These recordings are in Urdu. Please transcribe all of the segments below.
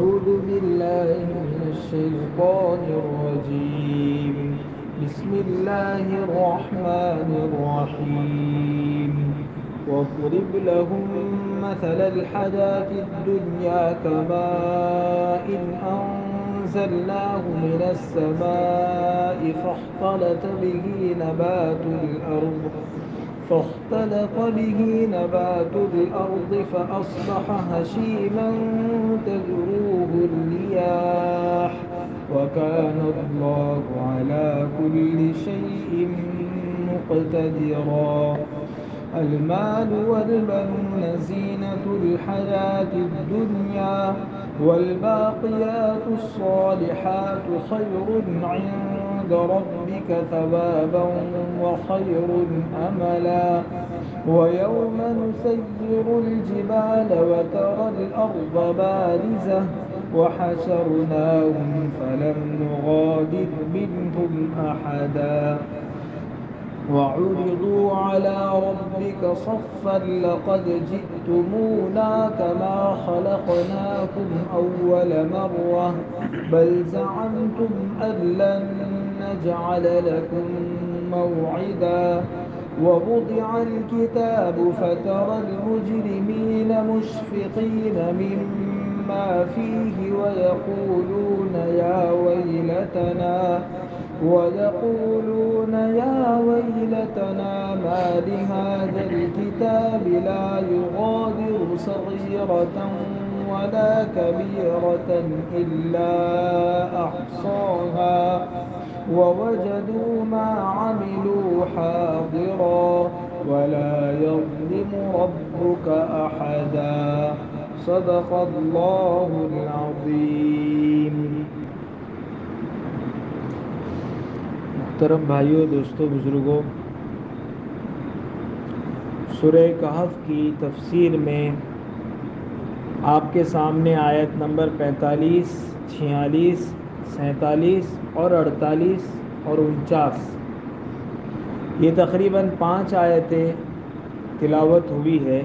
أعوذ بالله من الشيطان الرجيم. بسم الله الرحمن الرحيم. واضرب لهم مثل الحياة الدنيا كماء أنزلناه من السماء فاختلط به نبات الأرض فأصبح هشيما تذروه الرياح وكان الله على كل شيء مقتدرا. المال والبنون زينة الحياة الدنيا والباقيات الصالحات خير عند ربك ثوابا وخير أملا. ويوم نسير الجبال وترى الأرض بارزة وحشرناهم فلم نغادر منهم أحدا وعرضوا على ربك صفا لقد جئتمونا كما خلقناكم أول مرة بل زعمتم أن لن نجعل لكم موعدا. ووضع الكتاب فترى المجرمين مشفقين مما فيه ويقولون يا ويلتنا ما لهذا الكتاب لا يغادر صغيرة ولا كبيرة إلا أحصاها ووجدوا ما عملوا حاضرا ولا يظلم ربك أحدا. صدق الله العظيم. محترم بھائیوں، دوستوں، بزرگوں، سورہ کہف کی تفسیر میں آپ کے سامنے آیت نمبر 45، 46، 47 اور 48 اور 49 یہ تقریباً 5 آیتیں تلاوت ہوئی ہے.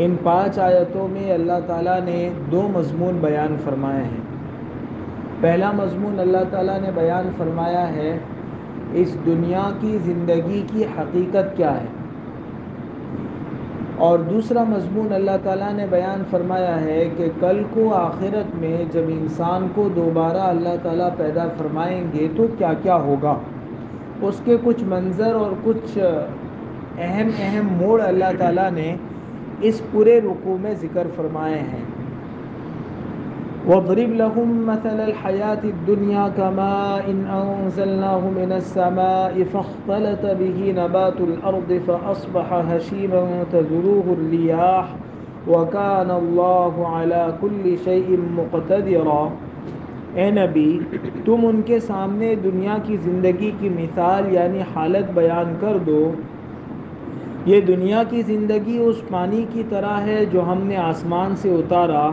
ان 5 آیتوں میں اللہ تعالیٰ نے 2 مضمون بیان فرمائے ہیں. پہلا مضمون اللہ تعالیٰ نے بیان فرمایا ہے اس دنیا کی زندگی کی حقیقت کیا ہے، اور دوسرا مضمون اللہ تعالیٰ نے بیان فرمایا ہے کہ کل کو آخرت میں جب انسان کو دوبارہ اللہ تعالیٰ پیدا فرمائیں گے تو کیا کیا ہوگا. اس کے کچھ منظر اور کچھ اہم موڑ اللہ تعالیٰ نے اس پورے رکوع میں ذکر فرمائے ہیں. وَاضْرِبْ لَهُمْ مَثَلَ الْحَيَاةِ الدُّنْيَا كَمَاءٍ أَنزَلْنَاهُ مِنَ السَّمَاءِ فَاخْتَلَطَ بِهِ نَبَاتُ الْأَرْضِ فَأَصْبَحَ هَشِيمًا تَذْرُوهُ الرِّيَاحُ وَكَانَ اللَّهُ عَلَى كُلِّ شَيْءٍ مُقْتَدِرًا. اے نبی، تم ان کے سامنے دنیا کی زندگی کی مثال یعنی حالت بیان کر دو. یہ دنیا کی زندگی اس پانی کی طرح ہے جو ہم نے آسمان سے اتارا،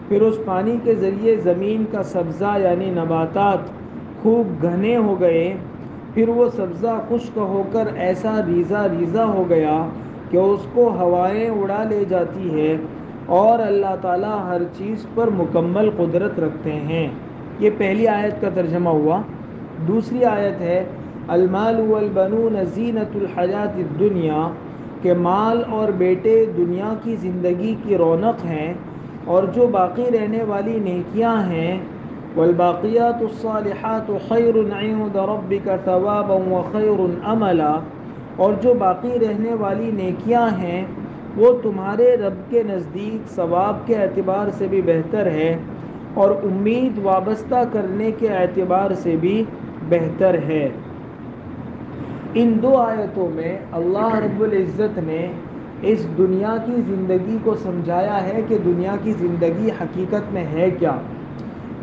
پھر اس پانی کے ذریعے زمین کا سبزہ یعنی نباتات خوب گھنے ہو گئے، پھر وہ سبزہ خشک ہو کر ایسا ریزہ ہو گیا کہ اس کو ہوائیں اڑا لے جاتی ہے، اور اللہ تعالیٰ ہر چیز پر مکمل قدرت رکھتے ہیں. یہ پہلی آیت کا ترجمہ ہوا. دوسری آیت ہے المال والبنون زینت الحیات الدنیا، کہ مال اور بیٹے دنیا کی زندگی کی رونق ہیں اور جو باقی رہنے والی نیکیاں ہیں. والباقیات الصالحات خیر عند ربک ثوابا وخیر املا، اور جو باقی رہنے والی نیکیاں ہیں وہ تمہارے رب کے نزدیک ثواب کے اعتبار سے بھی بہتر ہے اور امید وابستہ کرنے کے اعتبار سے بھی بہتر ہے. ان 2 آیتوں میں اللہ رب العزت نے اس دنیا کی زندگی کو سمجھایا ہے کہ دنیا کی زندگی حقیقت میں ہے کیا.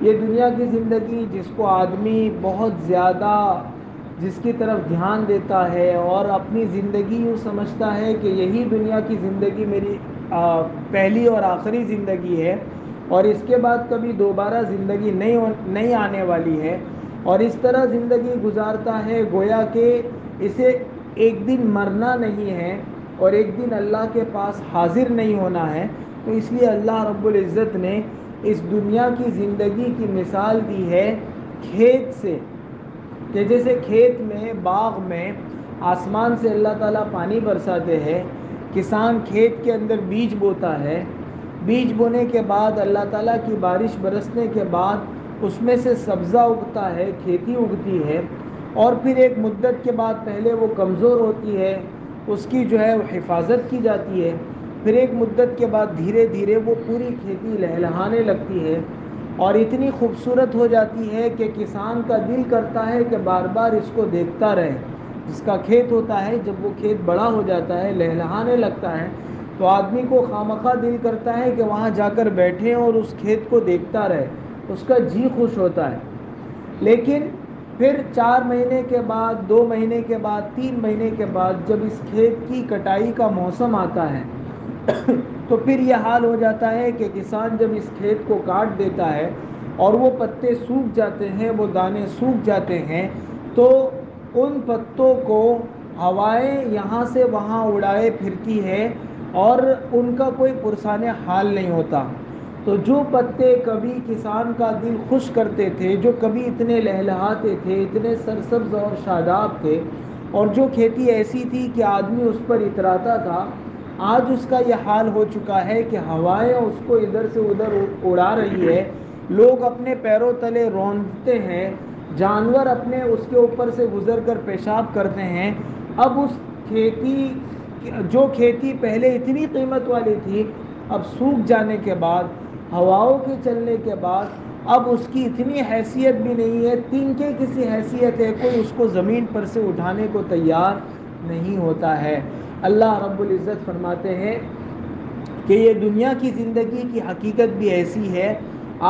یہ دنیا کی زندگی جس کو آدمی بہت زیادہ جس کی طرف دھیان دیتا ہے اور اپنی زندگی یوں سمجھتا ہے کہ یہی دنیا کی زندگی میری پہلی اور آخری زندگی ہے اور اس کے بعد کبھی دوبارہ زندگی نہیں آنے والی ہے، اور اس طرح زندگی گزارتا ہے گویا کہ اسے ایک دن مرنا نہیں ہے اور ایک دن اللہ کے پاس حاضر نہیں ہونا ہے. تو اس لیے اللہ رب العزت نے اس دنیا کی زندگی کی مثال دی ہے کھیت سے، کہ جیسے کھیت میں، باغ میں آسمان سے اللہ تعالیٰ پانی برساتے ہیں، کسان کھیت کے اندر بیج بوتا ہے، بیج بونے کے بعد اللہ تعالیٰ کی بارش برسنے کے بعد اس میں سے سبزہ اگتا ہے، کھیتی اگتی ہے، اور پھر ایک مدت کے بعد پہلے وہ کمزور ہوتی ہے، اس کی جو ہے وہ حفاظت کی جاتی ہے، پھر ایک مدت کے بعد دھیرے دھیرے وہ پوری کھیتی لہلہانے لگتی ہے اور اتنی خوبصورت ہو جاتی ہے کہ کسان کا دل کرتا ہے کہ بار بار اس کو دیکھتا رہے۔ جس کا کھیت ہوتا ہے، جب وہ کھیت بڑا ہو جاتا ہے، لہلہانے لگتا ہے، تو آدمی کو خوامخواہ دل کرتا ہے کہ وہاں جا کر بیٹھے اور اس کھیت کو دیکھتا رہے، اس کا جی خوش ہوتا ہے۔ لیکن پھر 4 مہینے کے بعد، 2 مہینے کے بعد، 3 مہینے کے بعد جب اس کھیت کی کٹائی کا موسم آتا ہے تو پھر یہ حال ہو جاتا ہے کہ کسان جب اس کھیت کو کاٹ دیتا ہے اور وہ پتے سوکھ جاتے ہیں، وہ دانے سوکھ جاتے ہیں، تو ان پتوں کو ہوائیں یہاں سے وہاں اڑائے پھرتی ہے اور ان کا کوئی پرسان حال نہیں ہوتا۔ تو جو پتے کبھی کسان کا دل خوش کرتے تھے، جو کبھی اتنے لہلہاتے تھے، اتنے سرسبز اور شاداب تھے، اور جو کھیتی ایسی تھی کہ آدمی اس پر اتراتا تھا، آج اس کا یہ حال ہو چکا ہے کہ ہوائیں اس کو ادھر سے ادھر اڑا رہی ہے، لوگ اپنے پیروں تلے روندتے ہیں، جانور اپنے اس کے اوپر سے گزر کر پیشاب کرتے ہیں۔ اب اس کھیتی، جو کھیتی پہلے اتنی قیمت والی تھی، اب سوکھ جانے کے بعد، ہواؤں کے چلنے کے بعد، اب اس کی اتنی حیثیت بھی نہیں ہے، تنکے کسی حیثیت ہے، کوئی اس کو زمین پر سے اٹھانے کو تیار نہیں ہوتا ہے۔ اللہ رب العزت فرماتے ہیں کہ یہ دنیا کی زندگی کی حقیقت بھی ایسی ہے۔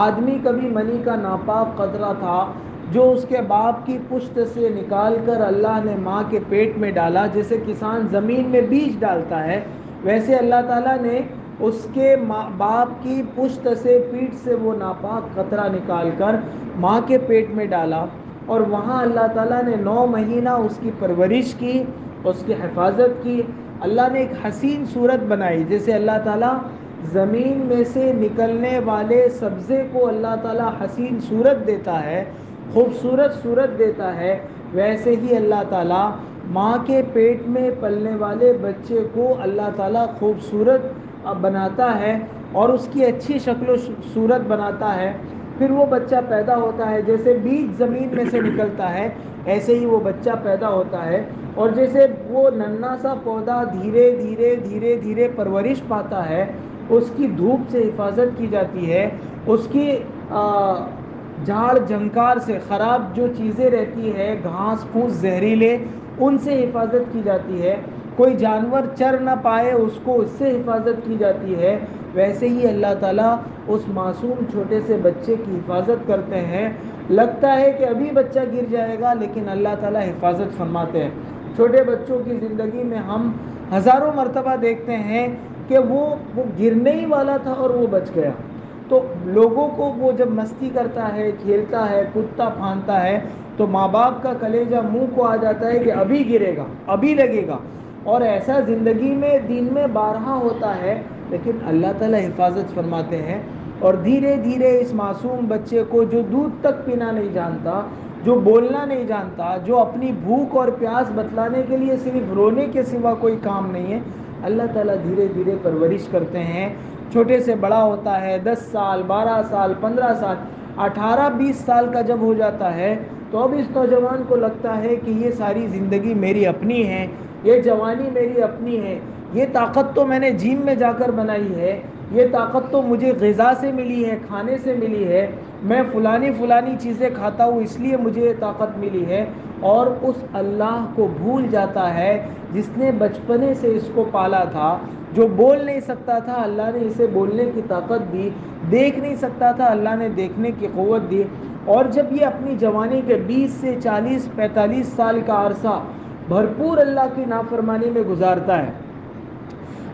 آدمی کبھی منی کا ناپاک قطرہ تھا جو اس کے باپ کی پشت سے نکال کر اللہ نے ماں کے پیٹ میں ڈالا۔ جیسے کسان زمین میں بیج ڈالتا ہے، ویسے اللہ تعالیٰ نے اس کے باپ کی پشت سے، پیٹھ سے وہ ناپاک قطرہ نکال کر ماں کے پیٹ میں ڈالا، اور وہاں اللہ تعالیٰ نے 9 مہینہ اس کی پرورش کی، اس کی حفاظت کی۔ اللہ نے ایک حسین صورت بنائی، جیسے اللہ تعالیٰ زمین میں سے نکلنے والے سبزے کو اللہ تعالیٰ حسین صورت دیتا ہے، خوبصورت صورت دیتا ہے، ویسے ہی اللہ تعالیٰ ماں کے پیٹ میں پلنے والے بچے کو اللہ تعالیٰ خوبصورت بناتا ہے اور اس کی اچھی شکل و صورت بناتا ہے۔ پھر وہ بچہ پیدا ہوتا ہے، جیسے بیج زمین میں سے نکلتا ہے ایسے ہی وہ بچہ پیدا ہوتا ہے، اور جیسے وہ ننھا سا پودا دھیرے دھیرے دھیرے دھیرے پرورش پاتا ہے، اس کی دھوپ سے حفاظت کی جاتی ہے، اس کی جھاڑ جھنکار سے، خراب جو چیزیں رہتی ہے، گھاس پھوس زہریلے، ان سے حفاظت کی جاتی ہے، کوئی جانور چر نہ پائے اس کو، اس سے حفاظت کی جاتی ہے۔ ویسے ہی اللہ تعالیٰ اس معصوم چھوٹے سے بچے کی حفاظت کرتے ہیں۔ لگتا ہے کہ ابھی بچہ گر جائے گا، لیکن اللہ تعالیٰ حفاظت فرماتے ہیں۔ چھوٹے بچوں کی زندگی میں ہم ہزاروں مرتبہ دیکھتے ہیں کہ وہ گرنے ہی والا تھا اور وہ بچ گیا۔ تو لوگوں کو وہ جب مستی کرتا ہے، کھیلتا ہے، کودتا پھاندتا ہے، تو ماں باپ کا کلیجہ منہ کو آ جاتا ہے کہ ابھی گرے گا، ابھی لگے گا، اور ایسا زندگی میں دن میں بارہا ہوتا ہے، لیکن اللہ تعالیٰ حفاظت فرماتے ہیں۔ اور دھیرے دھیرے اس معصوم بچے کو، جو دودھ تک پینا نہیں جانتا، جو بولنا نہیں جانتا، جو اپنی بھوک اور پیاس بتلانے کے لیے صرف رونے کے سوا کوئی کام نہیں ہے، اللہ تعالیٰ دھیرے دھیرے پرورش کرتے ہیں۔ چھوٹے سے بڑا ہوتا ہے، 10 سال، 12 سال، 15 سال، 18 20 سال کا جب ہو جاتا ہے، تو اب اس نوجوان کو لگتا ہے کہ یہ ساری زندگی میری اپنی ہے، یہ جوانی میری اپنی ہے، یہ طاقت تو میں نے جیم میں جا کر بنائی ہے، یہ طاقت تو مجھے غذا سے ملی ہے، کھانے سے ملی ہے، میں فلانی چیزیں کھاتا ہوں اس لیے مجھے یہ طاقت ملی ہے، اور اس اللہ کو بھول جاتا ہے جس نے بچپنے سے اس کو پالا تھا۔ جو بول نہیں سکتا تھا، اللہ نے اسے بولنے کی طاقت دی، دیکھ نہیں سکتا تھا، اللہ نے دیکھنے کی قوت دی، اور جب یہ اپنی جوانی کے 20 سے 40 45 سال کا عرصہ بھرپور اللہ کی نافرمانی میں گزارتا ہے،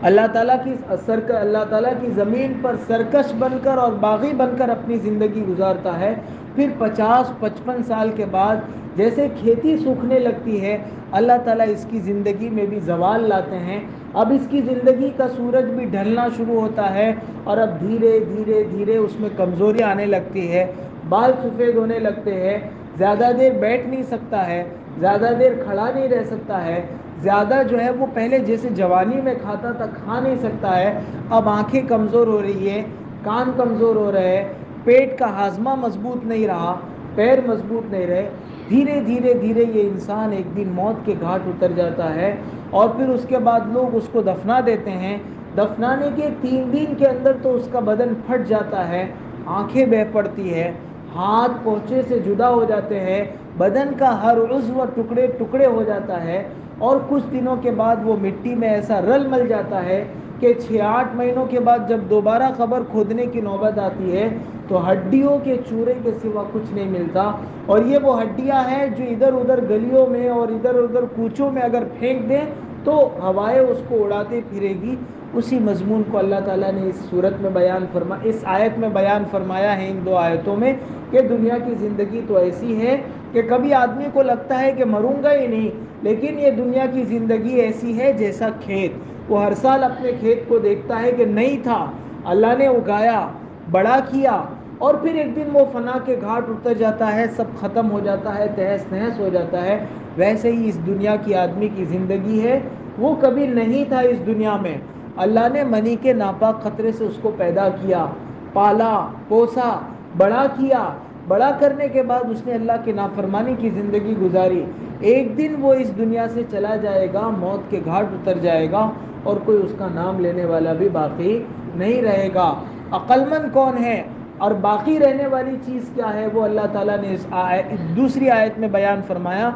اللہ تعالیٰ کی زمین پر سرکش بن کر اور باغی بن کر اپنی زندگی گزارتا ہے. پھر 50-55 سال کے بعد جیسے کھیتی سوکھنے لگتی ہے اللہ تعالیٰ اس کی زندگی میں بھی زوال لاتے ہیں. اب اس کی زندگی کا سورج بھی ڈھلنا شروع ہوتا ہے اور اب دھیرے دھیرے دھیرے اس میں کمزوری آنے لگتی ہے, بال سفید ہونے لگتے ہیں, زیادہ دیر بیٹھ نہیں سکتا ہے, زیادہ دیر کھڑا نہیں رہ سکتا ہے, زیادہ جو ہے وہ پہلے جیسے جوانی میں کھاتا تھا کھا نہیں سکتا ہے. اب آنکھیں کمزور ہو رہی ہے, کان کمزور ہو رہے ہیں, پیٹ کا ہاضمہ مضبوط نہیں رہا, پیر مضبوط نہیں رہے. دھیرے دھیرے دھیرے یہ انسان ایک دن موت کے گھاٹ اتر جاتا ہے اور پھر اس کے بعد لوگ اس کو دفنا دیتے ہیں. دفنانے کے 3 دن کے اندر تو اس کا بدن پھٹ جاتا ہے, آنکھیں بہہ پڑتی ہے, ہاتھ پونچے سے جدا ہو جاتے ہیں, بدن کا ہر عضو ٹکڑے ٹکڑے ہو جاتا ہے اور کچھ دنوں کے بعد وہ مٹی میں ایسا رل مل جاتا ہے کہ 6-8 مہینوں کے بعد جب دوبارہ قبر کھودنے کی نوبت آتی ہے تو ہڈیوں کے چورے کے سوا کچھ نہیں ملتا. اور یہ وہ ہڈیاں ہیں جو ادھر ادھر گلیوں میں اور ادھر ادھر کوچوں میں اگر پھینک دیں تو ہوائیں اس کو اڑاتے پھرے گی. اسی مضمون کو اللہ تعالیٰ نے اس آیت میں بیان فرمایا ہے, ان 2 آیتوں میں, کہ دنیا کی زندگی تو ایسی ہے کہ کبھی آدمی کو لگتا ہے کہ مروں گا ہی نہیں, لیکن یہ دنیا کی زندگی ایسی ہے جیسا کھیت. وہ ہر سال اپنے کھیت کو دیکھتا ہے کہ نہیں تھا, اللہ نے اگایا, بڑا کیا, اور پھر ایک دن وہ فنا کے گھاٹ اتر جاتا ہے, سب ختم ہو جاتا ہے, تہس نہس ہو جاتا ہے. ویسے ہی اس دنیا کی آدمی کی زندگی ہے, وہ کبھی نہیں تھا اس دنیا میں, اللہ نے منی کے ناپاک خطرے سے اس کو پیدا کیا, پالا پوسا, بڑا کیا. بڑا کرنے کے بعد اس نے اللہ کی نافرمانی کی زندگی گزاری. ایک دن وہ اس دنیا سے چلا جائے گا, موت کے گھاٹ اتر جائے گا اور کوئی اس کا نام لینے والا بھی باقی نہیں رہے گا. عقل مند کون ہے اور باقی رہنے والی چیز کیا ہے, وہ اللہ تعالیٰ نے اس دوسری آیت میں بیان فرمایا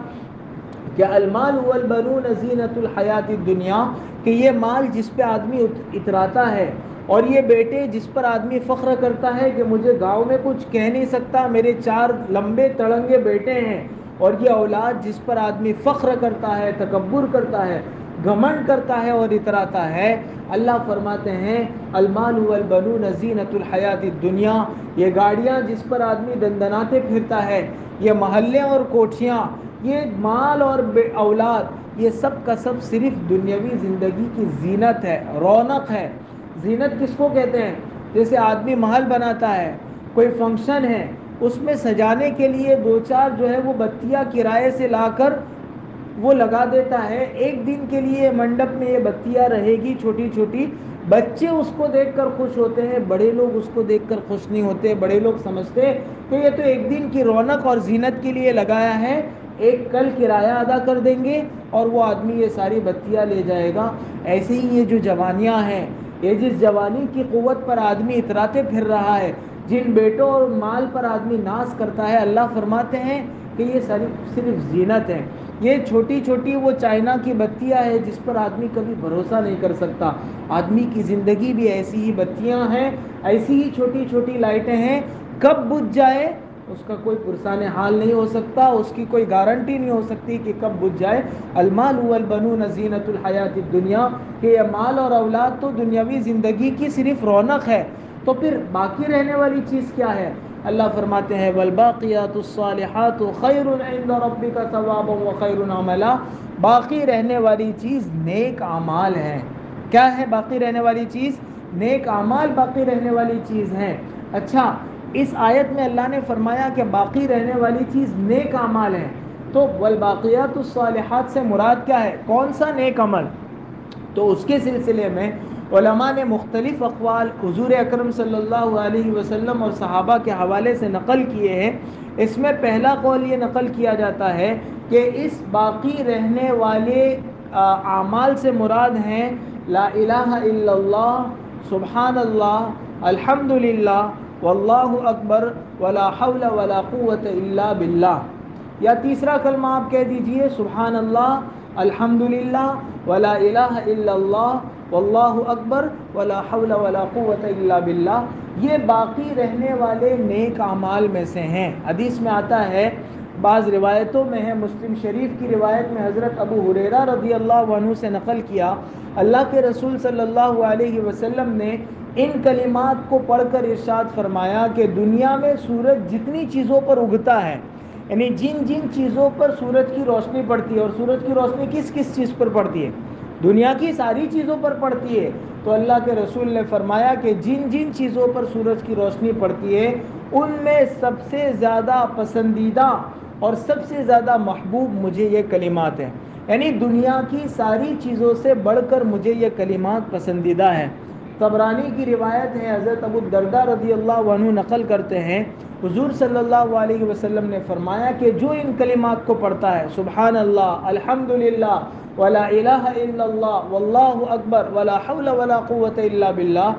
کہ المال والبنون زینت الحیات الدنیا, کہ یہ مال جس پہ آدمی اتراتا ہے اور یہ بیٹے جس پر آدمی فخر کرتا ہے کہ مجھے گاؤں میں کچھ کہہ نہیں سکتا, میرے 4 لمبے تڑنگے بیٹے ہیں, اور یہ اولاد جس پر آدمی فخر کرتا ہے, تکبر کرتا ہے, گھمنڈ کرتا ہے اور اتراتا ہے. اللہ فرماتے ہیں المال والبنون زینت الحیات الدنیا, یہ گاڑیاں جس پر آدمی دندناتے پھرتا ہے, یہ محلے اور کوٹھیاں, یہ مال اور اولاد, یہ سب کا سب صرف دنیاوی زندگی کی زینت ہے, رونق ہے. زینت کس کو کہتے ہیں؟ جیسے آدمی محل بناتا ہے, کوئی فنکشن ہے, اس میں سجانے کے لیے 2-4 جو ہے وہ بتیاں کرائے سے لا کر وہ لگا دیتا ہے. ایک دن کے لیے منڈپ میں یہ بتیاں رہے گی چھوٹی چھوٹی, بچے اس کو دیکھ کر خوش ہوتے ہیں, بڑے لوگ اس کو دیکھ کر خوش نہیں ہوتے. بڑے لوگ سمجھتے کہ یہ تو ایک دن کی رونق اور زینت کے لیے لگایا ہے, ایک کل کرایہ ادا کر دیں گے اور وہ آدمی یہ ساری بتیاں لے جائے گا. ایسے ہی یہ جو جوانیاں ہیں, یہ جس جوانی کی قوت پر آدمی اتراتے پھر رہا ہے, جن بیٹوں اور مال پر آدمی ناز کرتا ہے, اللہ فرماتے ہیں کہ یہ صرف زینت ہے. یہ چھوٹی چھوٹی وہ چائنا کی بتیاں ہیں جس پر آدمی کبھی بھروسہ نہیں کر سکتا. آدمی کی زندگی بھی ایسی ہی بتیاں ہیں, ایسی ہی چھوٹی چھوٹی لائٹیں ہیں, کب بجھ جائے اس کا کوئی پرسان حال نہیں ہو سکتا, اس کی کوئی گارنٹی نہیں ہو سکتی کہ کب بجھ جائے. المال والبنون زینت الحیات الدنیا, کہ یہ مال اور اولاد تو دنیاوی زندگی کی صرف رونق ہے. تو پھر باقی رہنے والی چیز کیا ہے؟ اللہ فرماتے ہیں والباقیات الصالحات خیر عند ربک ثوابا وخیر عملا, باقی رہنے والی چیز نیک اعمال ہیں. کیا ہے باقی رہنے والی چیز؟ نیک اعمال باقی رہنے والی چیز ہیں. اچھا, اس آیت میں اللہ نے فرمایا کہ باقی رہنے والی چیز نیک اعمال ہیں, تو والباقیات الصالحات سے مراد کیا ہے؟ کون سا نیک عمل؟ تو اس کے سلسلے میں علماء نے مختلف اقوال حضور اکرم صلی اللہ علیہ وسلم اور صحابہ کے حوالے سے نقل کیے ہیں. اس میں پہلا قول یہ نقل کیا جاتا ہے کہ اس باقی رہنے والے اعمال سے مراد ہیں لا الہ الا اللہ, سبحان اللہ, الحمدللہ, واللہ اکبر, ولا حول ولا قوت الا باللہ. یا تیسرا کلمہ آپ کہہ دیجئے سبحان اللہ, الحمدللہ, ولا الہ الا اللہ, واللہ اکبر, ولا حول ولا قوت الا باللہ. یہ باقی رہنے والے نیک اعمال میں سے ہیں. حدیث میں آتا ہے بعض روایتوں میں ہے، مسلم شریف کی روایت میں حضرت ابو ہریرہ رضی اللہ عنہ سے نقل کیا، اللہ کے رسول صلی اللہ علیہ وسلم نے ان کلمات کو پڑھ کر ارشاد فرمایا کہ دنیا میں سورج جتنی چیزوں پر اگتا ہے، یعنی جن جن چیزوں پر سورج کی روشنی پڑتی ہے، اور سورج کی روشنی کس کس چیز پر پڑتی ہے؟ دنیا کی ساری چیزوں پر پڑتی ہے، تو اللہ کے رسول نے فرمایا کہ جن جن چیزوں پر سورج کی روشنی پڑتی ہے ان میں سب سے زیادہ پسندیدہ اور سب سے زیادہ محبوب مجھے یہ کلمات ہیں، یعنی دنیا کی ساری چیزوں سے بڑھ کر مجھے یہ کلمات پسندیدہ ہیں۔ طبرانی کی روایت ہے، حضرت ابو الدرداء رضی اللہ عنہ نقل کرتے ہیں، حضور صلی اللہ علیہ وسلم نے فرمایا کہ جو ان کلمات کو پڑھتا ہے، سبحان اللہ، الحمدللہ، ولا الہ الا اللہ، واللہ اکبر، ولا حول ولا قوت الا باللہ،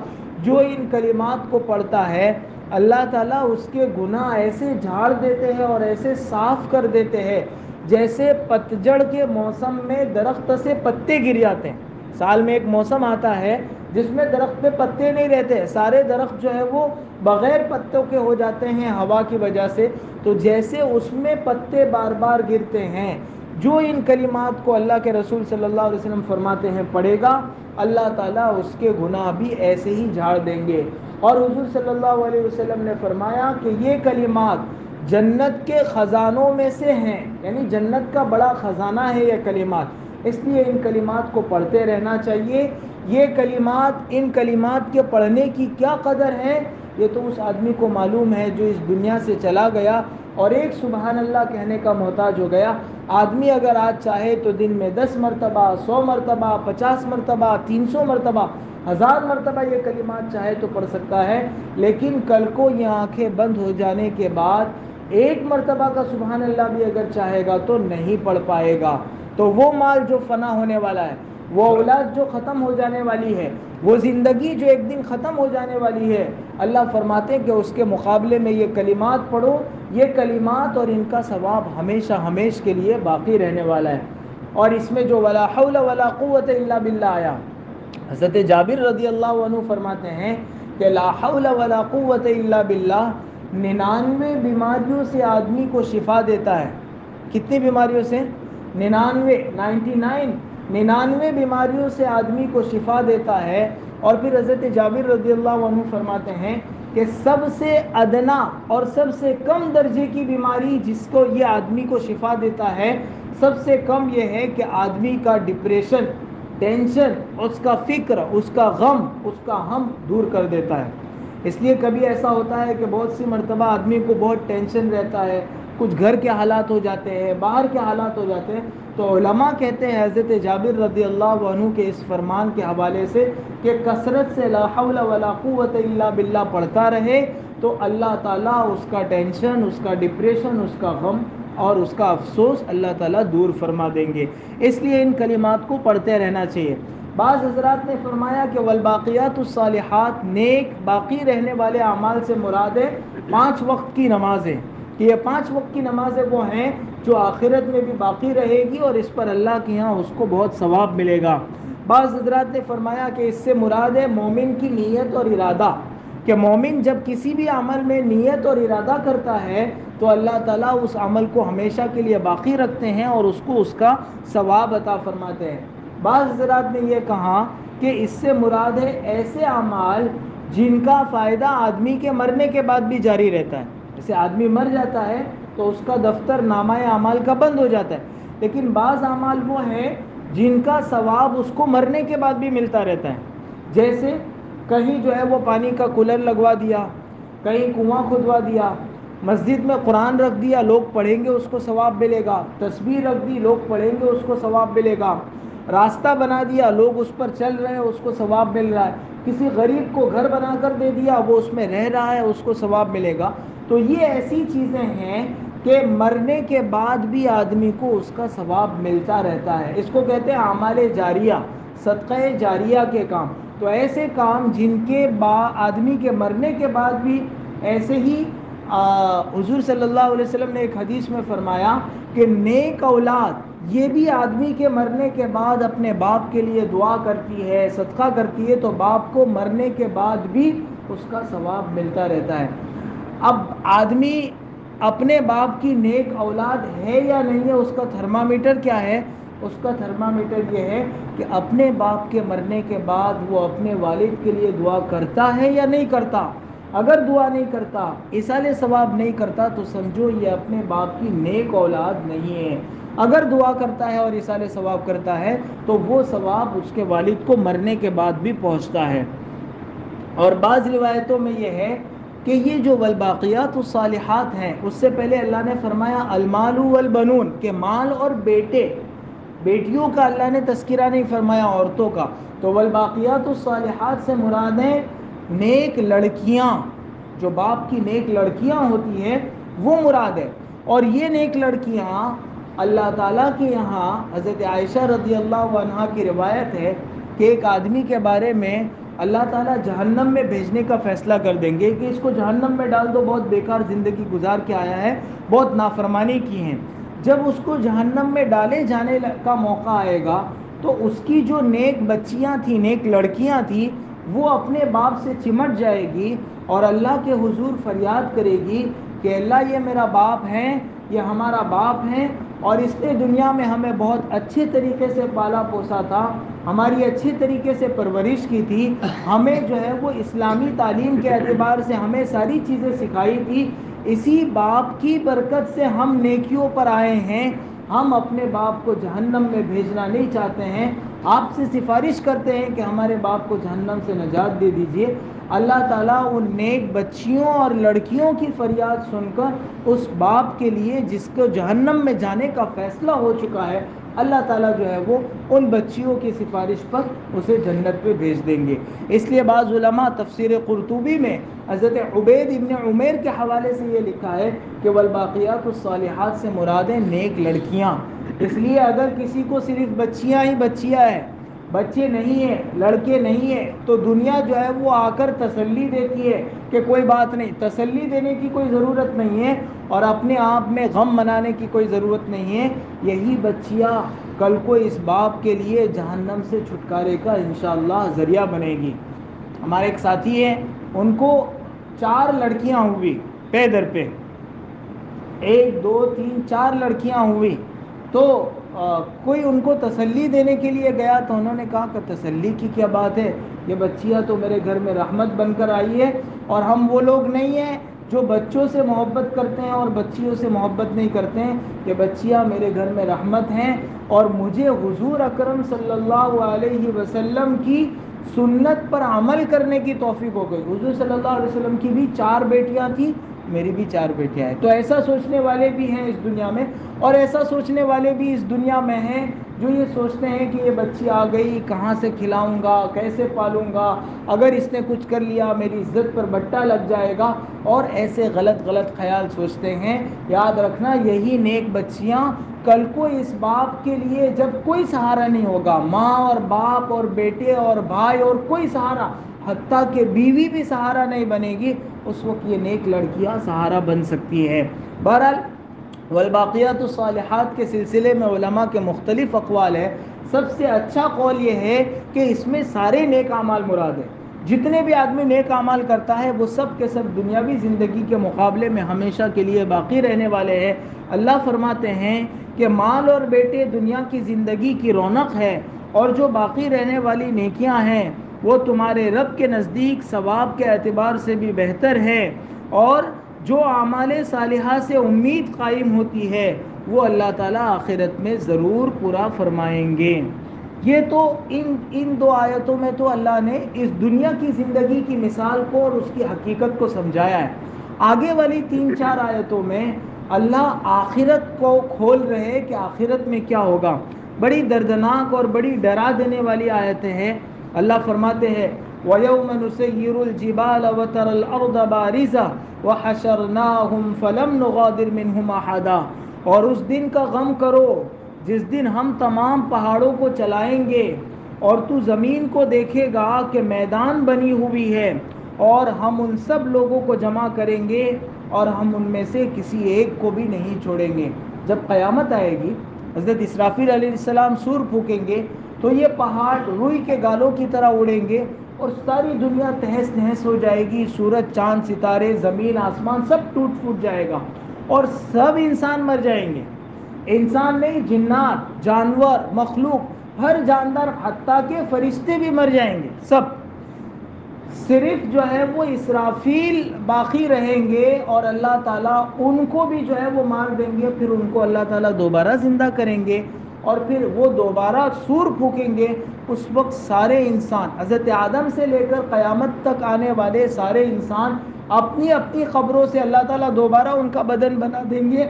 جو ان کلمات کو پڑھتا ہے اللہ تعالیٰ اس کے گناہ ایسے جھاڑ دیتے ہیں اور ایسے صاف کر دیتے ہیں جیسے پتجھڑ کے موسم میں درخت سے پتے گر جاتے ہیں۔ سال میں ایک موسم آتا ہے جس میں درخت پہ پتے نہیں رہتے، سارے درخت جو ہے وہ بغیر پتوں کے ہو جاتے ہیں ہوا کی وجہ سے، تو جیسے اس میں پتے بار بار گرتے ہیں، جو ان کلمات کو اللہ کے رسول صلی اللہ علیہ وسلم فرماتے ہیں پڑھے گا، اللہ تعالیٰ اس کے گناہ بھی ایسے ہی جھاڑ دیں گے۔ اور حضور صلی اللہ علیہ وسلم نے فرمایا کہ یہ کلمات جنت کے خزانوں میں سے ہیں، یعنی جنت کا بڑا خزانہ ہے یہ کلمات، اس لیے ان کلمات کو پڑھتے رہنا چاہیے۔ یہ کلمات، ان کلمات کے پڑھنے کی کیا قدر ہے یہ تو اس آدمی کو معلوم ہے جو اس دنیا سے چلا گیا اور ایک سبحان اللہ کہنے کا محتاج ہو گیا۔ آدمی اگر آج چاہے تو دن میں 10 مرتبہ، 100 مرتبہ، 50 مرتبہ، 300 مرتبہ، 1000 مرتبہ یہ کلمات چاہے تو پڑھ سکتا ہے، لیکن کل کو یہ آنکھیں بند ہو جانے کے بعد ایک مرتبہ کا سبحان اللہ بھی اگر چاہے گا تو نہیں پڑھ پائے گا۔ تو وہ مال جو فنا ہونے والا ہے، وہ اولاد جو ختم ہو جانے والی ہے، وہ زندگی جو ایک دن ختم ہو جانے والی ہے، اللہ فرماتے ہیں کہ اس کے مقابلے میں یہ کلمات پڑھو، یہ کلمات اور ان کا ثواب ہمیشہ ہمیش کے لیے باقی رہنے والا ہے۔ اور اس میں جو ولا حول ولا قوت الا باللہ آیا، حضرت جابر رضی اللہ عنہ فرماتے ہیں کہ لا حول ولا قوت الا باللہ 99 بیماریوں سے آدمی کو شفا دیتا ہے۔ کتنی بیماریوں سے؟ 99 بیماریوں سے آدمی کو شفا دیتا ہے۔ اور پھر حضرت جابر رضی اللہ عنہ فرماتے ہیں کہ سب سے ادنا اور سب سے کم درجے کی بیماری جس کو یہ آدمی کو شفا دیتا ہے، سب سے کم یہ ہے کہ آدمی کا ڈپریشن، ٹینشن، اس کا فکر، اس کا غم، اس کا ہم دور کر دیتا ہے۔ اس لیے کبھی ایسا ہوتا ہے کہ بہت سی مرتبہ آدمی کو بہت ٹینشن رہتا ہے، کچھ گھر کے حالات ہو جاتے ہیں، باہر کے حالات ہو جاتے ہیں، تو علماء کہتے ہیں حضرت جابر رضی اللہ عنہ کے اس فرمان کے حوالے سے کہ کثرت سے لا حول ولا قوت الا باللہ پڑھتا رہے تو اللہ تعالیٰ اس کا ٹینشن، اس کا ڈپریشن، اس کا غم اور اس کا افسوس اللہ تعالیٰ دور فرما دیں گے۔ اس لیے ان کلمات کو پڑھتے رہنا چاہیے۔ بعض حضرات نے فرمایا کہ والباقیات الصالحات، نیک باقی رہنے والے اعمال سے مراد ہے 5 وقت کی نمازیں، کہ یہ 5 وقت کی نمازیں وہ ہیں جو آخرت میں بھی باقی رہے گی اور اس پر اللہ کے ہاں اس کو بہت ثواب ملے گا۔ بعض حضرات نے فرمایا کہ اس سے مراد ہے مومن کی نیت اور ارادہ، کہ مومن جب کسی بھی عمل میں نیت اور ارادہ کرتا ہے تو اللہ تعالیٰ اس عمل کو ہمیشہ کے لیے باقی رکھتے ہیں اور اس کو اس کا ثواب عطا فرماتے ہیں۔ بعض حضرات نے یہ کہا کہ اس سے مراد ہے ایسے اعمال جن کا فائدہ آدمی کے مرنے کے بعد بھی جاری رہتا ہے۔ جیسے آدمی مر جاتا ہے تو اس کا دفتر نامہ اعمال کا بند ہو جاتا ہے، لیکن بعض اعمال وہ ہیں جن کا ثواب اس کو مرنے کے بعد بھی ملتا رہتا ہے۔ جیسے کہیں جو ہے وہ پانی کا کولر لگوا دیا، کہیں کنواں کھدوا دیا، مسجد میں قرآن رکھ دیا، لوگ پڑھیں گے اس کو ثواب ملے گا، تسبیح رکھ دی، لوگ پڑھیں گے اس کو ثواب ملے گا، راستہ بنا دیا، لوگ اس پر چل رہے ہیں، اس کو ثواب مل رہا ہے، کسی غریب کو گھر بنا کر دے دیا، وہ اس میں رہ رہا ہے، اس کو ثواب ملے گا۔ تو یہ ایسی چیزیں ہیں کہ مرنے کے بعد بھی آدمی کو اس کا ثواب ملتا رہتا ہے۔ اس کو کہتے ہیں اعمال جاریہ، صدقہ جاریہ کے کام۔ تو ایسے کام جن کے آدمی کے مرنے کے بعد بھی ایسے ہی حضور صلی اللہ علیہ وسلم نے ایک حدیث میں فرمایا کہ نیک اولاد یہ بھی آدمی کے مرنے کے بعد اپنے باپ کے لیے دعا کرتی ہے، صدقہ کرتی ہے، تو باپ کو مرنے کے بعد بھی اس کا ثواب ملتا رہتا ہے۔ اب آدمی اپنے باپ کی نیک اولاد ہے یا نہیں ہے، اس کا تھرمامیٹر کیا ہے؟ اس کا تھرمامیٹر یہ ہے کہ اپنے باپ کے مرنے کے بعد وہ اپنے والد کے لیے دعا کرتا ہے یا نہیں کرتا۔ اگر دعا نہیں کرتا، ایصال ثواب نہیں کرتا، تو سمجھو یہ اپنے باپ کی نیک اولاد نہیں ہے۔ اگر دعا کرتا ہے اور ایصال ثواب کرتا ہے تو وہ ثواب اس کے والد کو مرنے کے بعد بھی پہنچتا ہے۔ اور بعض روایتوں میں یہ ہے کہ یہ جو والباقیات الصالحات ہیں، اس سے پہلے اللہ نے فرمایا المال والبنون، کہ مال اور بیٹے، بیٹیوں کا اللہ نے تذکرہ نہیں فرمایا، عورتوں کا۔ تو والباقیات الصالحات سے مراد ہیں نیک لڑکیاں، جو باپ کی نیک لڑکیاں ہوتی ہیں وہ مراد ہے۔ اور یہ نیک لڑکیاں اللہ تعالیٰ کے یہاں، حضرت عائشہ رضی اللہ عنہا کی روایت ہے کہ ایک آدمی کے بارے میں اللہ تعالیٰ جہنم میں بھیجنے کا فیصلہ کر دیں گے کہ اس کو جہنم میں ڈال دو، بہت بیکار زندگی گزار کے آیا ہے، بہت نافرمانی کی ہیں۔ جب اس کو جہنم میں ڈالے جانے کا موقع آئے گا تو اس کی جو نیک بچیاں تھیں، نیک لڑکیاں تھیں، وہ اپنے باپ سے چمٹ جائے گی اور اللہ کے حضور فریاد کرے گی کہ اللہ یہ میرا باپ ہے، یہ ہمارا باپ ہے، اور اس نے دنیا میں ہمیں بہت اچھے طریقے سے پالا پوسا تھا، ہماری اچھے طریقے سے پرورش کی تھی، ہمیں جو ہے وہ اسلامی تعلیم کے اعتبار سے ہمیں ساری چیزیں سکھائی تھی، اسی باپ کی برکت سے ہم نیکیوں پر آئے ہیں، ہم اپنے باپ کو جہنم میں بھیجنا نہیں چاہتے ہیں، آپ سے سفارش کرتے ہیں کہ ہمارے باپ کو جہنم سے نجات دے دیجئے۔ اللہ تعالیٰ ان نیک بچیوں اور لڑکیوں کی فریاد سن کر اس باپ کے لیے جس کو جہنم میں جانے کا فیصلہ ہو چکا ہے، اللہ تعالیٰ جو ہے وہ ان بچیوں کی سفارش پر اسے جنت پہ بھیج دیں گے۔ اس لیے بعض علماء تفسیر قرطبی میں حضرت عبید ابن عمیر کے حوالے سے یہ لکھا ہے کہ والباقیات الصالحات سے مراد ہیں نیک لڑکیاں۔ اس لیے اگر کسی کو صرف بچیاں ہی بچیاں ہیں، بچے نہیں ہیں، لڑکے نہیں ہیں، تو دنیا جو ہے وہ آ کر تسلی دیتی ہے کہ کوئی بات نہیں، تسلی دینے کی کوئی ضرورت نہیں ہے اور اپنے آپ میں غم منانے کی کوئی ضرورت نہیں ہے۔ یہی بچیاں کل کو اس باپ کے لیے جہنم سے چھٹکارے کا انشاءاللہ ذریعہ بنے گی۔ ہمارے ایک ساتھی ہیں، ان کو 4 لڑکیاں ہوئی پے در پہ، 1 2 3 4 لڑکیاں ہوئی، تو کوئی ان کو تسلی دینے کے لیے گیا تو انہوں نے کہا کہ تسلی کی کیا بات ہے، یہ بچیاں تو میرے گھر میں رحمت بن کر آئی ہے، اور ہم وہ لوگ نہیں ہیں جو بچوں سے محبت کرتے ہیں اور بچیوں سے محبت نہیں کرتے ہیں، یہ بچیاں میرے گھر میں رحمت ہیں، اور مجھے حضور اکرم صلی اللہ علیہ وسلم کی سنت پر عمل کرنے کی توفیق ہو گئی۔ حضور صلی اللہ علیہ وسلم کی بھی 4 بیٹیاں تھیں، میری بھی 4 بیٹیاں ہیں۔ تو ایسا سوچنے والے بھی ہیں اس دنیا میں، اور ایسا سوچنے والے بھی اس دنیا میں ہیں جو یہ سوچتے ہیں کہ یہ بچی آ گئی، کہاں سے کھلاؤں گا، کیسے پالوں گا، اگر اس نے کچھ کر لیا میری عزت پر بٹا لگ جائے گا، اور ایسے غلط خیال سوچتے ہیں۔ یاد رکھنا یہی نیک بچیاں کل کو اس باپ کے لیے جب کوئی سہارا نہیں ہوگا، ماں اور باپ اور بیٹے اور بھائی اور کوئی سہارا، حتیٰ کہ بیوی بھی سہارا نہیں بنے گی، اس وقت یہ نیک لڑکیاں سہارا بن سکتی ہیں۔ بہرحال والباقیات الصالحات کے سلسلے میں علماء کے مختلف اقوال ہیں۔ سب سے اچھا قول یہ ہے کہ اس میں سارے نیک اعمال مراد ہیں، جتنے بھی آدمی نیک اعمال کرتا ہے وہ سب کے سب دنیاوی زندگی کے مقابلے میں ہمیشہ کے لیے باقی رہنے والے ہیں۔ اللہ فرماتے ہیں کہ مال اور بیٹے دنیا کی زندگی کی رونق ہے، اور جو باقی رہنے والی نیکیاں ہیں وہ تمہارے رب کے نزدیک ثواب کے اعتبار سے بھی بہتر ہے، اور جو اعمال صالحہ سے امید قائم ہوتی ہے وہ اللہ تعالیٰ آخرت میں ضرور پورا فرمائیں گے۔ یہ تو ان 2 آیتوں میں تو اللہ نے اس دنیا کی زندگی کی مثال کو اور اس کی حقیقت کو سمجھایا ہے۔ آگے والی 3-4 آیتوں میں اللہ آخرت کو کھول رہے کہ آخرت میں کیا ہوگا۔ بڑی دردناک اور بڑی ڈرا دینے والی آیتیں ہیں۔ اللہ فرماتے ہیں وَيَوْمَ نُسَيِّرُ الْجِبَالَ وَتَرَى الْأَرْضَ بَارِزَةً وَحَشَرْنَاهُمْ فَلَمْ نُغَادِرْ مِنْهُمْ أَحَدًا، اور اس دن کا غم کرو جس دن ہم تمام پہاڑوں کو چلائیں گے، اور تو زمین کو دیکھے گا کہ میدان بنی ہوئی ہے، اور ہم ان سب لوگوں کو جمع کریں گے اور ہم ان میں سے کسی ایک کو بھی نہیں چھوڑیں گے۔ جب قیامت آئے گی، حضرت اسرافیل علیہ السلام سور پھونکیں گے تو یہ پہاڑ روئی کے گالوں کی طرح اڑیں گے اور ساری دنیا تہس نہس ہو جائے گی، سورج چاند ستارے زمین آسمان سب ٹوٹ پھوٹ جائے گا، اور سب انسان مر جائیں گے. انسان نہیں، جنات، جانور، مخلوق، ہر جاندار، حتیٰ کہ فرشتے بھی مر جائیں گے سب. صرف جو ہے وہ اسرافیل باقی رہیں گے اور اللہ تعالیٰ ان کو بھی جو ہے وہ مار دیں گے. پھر ان کو اللہ تعالیٰ دوبارہ زندہ کریں گے اور پھر وہ دوبارہ سور پھونکیں گے. اس وقت سارے انسان، حضرت آدم سے لے کر قیامت تک آنے والے سارے انسان اپنی اپنی قبروں سے اللہ تعالیٰ دوبارہ ان کا بدن بنا دیں گے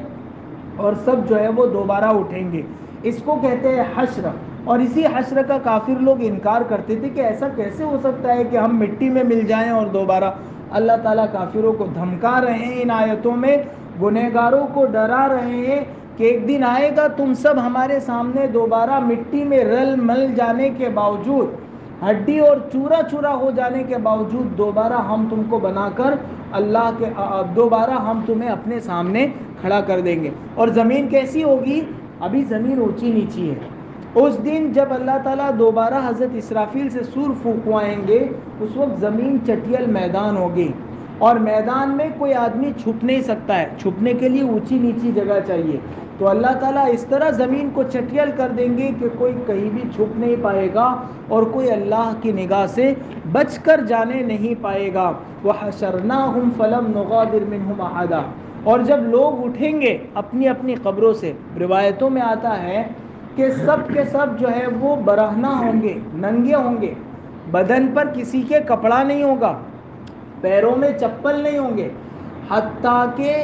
اور سب جو ہے وہ دوبارہ اٹھیں گے. اس کو کہتے ہیں حشر. اور اسی حشر کا کافر لوگ انکار کرتے تھے کہ ایسا کیسے ہو سکتا ہے کہ ہم مٹی میں مل جائیں اور دوبارہ. اللہ تعالیٰ کافروں کو دھمکا رہے ہیں ان آیتوں میں، گنہگاروں کو ڈرا رہے ہیں کہ ایک دن آئے گا تم سب ہمارے سامنے دوبارہ مٹی میں رل مل جانے کے باوجود، ہڈی اور چورا چورا ہو جانے کے باوجود دوبارہ ہم تم کو بنا کر اللہ کے دوبارہ ہم تمہیں اپنے سامنے کھڑا کر دیں گے. اور زمین کیسی ہوگی؟ ابھی زمین اونچی نیچی ہے. اس دن جب اللہ تعالیٰ دوبارہ حضرت اسرافیل سے سور پھونکوائیں گے، اس وقت زمین چٹیل میدان ہوگی اور میدان میں کوئی آدمی چھپ نہیں سکتا ہے. چھپنے کے لیے اونچی نیچی جگہ چاہیے. تو اللہ تعالیٰ اس طرح زمین کو چٹیل کر دیں گے کہ کوئی کہیں بھی چھپ نہیں پائے گا اور کوئی اللہ کی نگاہ سے بچ کر جانے نہیں پائے گا. وَحَشَرْنَاهُمْ فَلَمْ نُغَادِرْ مِنْهُمْ أَحَدًا. اور جب لوگ اٹھیں گے اپنی اپنی قبروں سے، روایتوں میں آتا ہے کہ سب کے سب جو ہے وہ برہنہ ہوں گے، ننگے ہوں گے، بدن پر کسی کے کپڑا نہیں ہوگا، پیروں میں چپل نہیں ہوں گے، حتیٰ کہ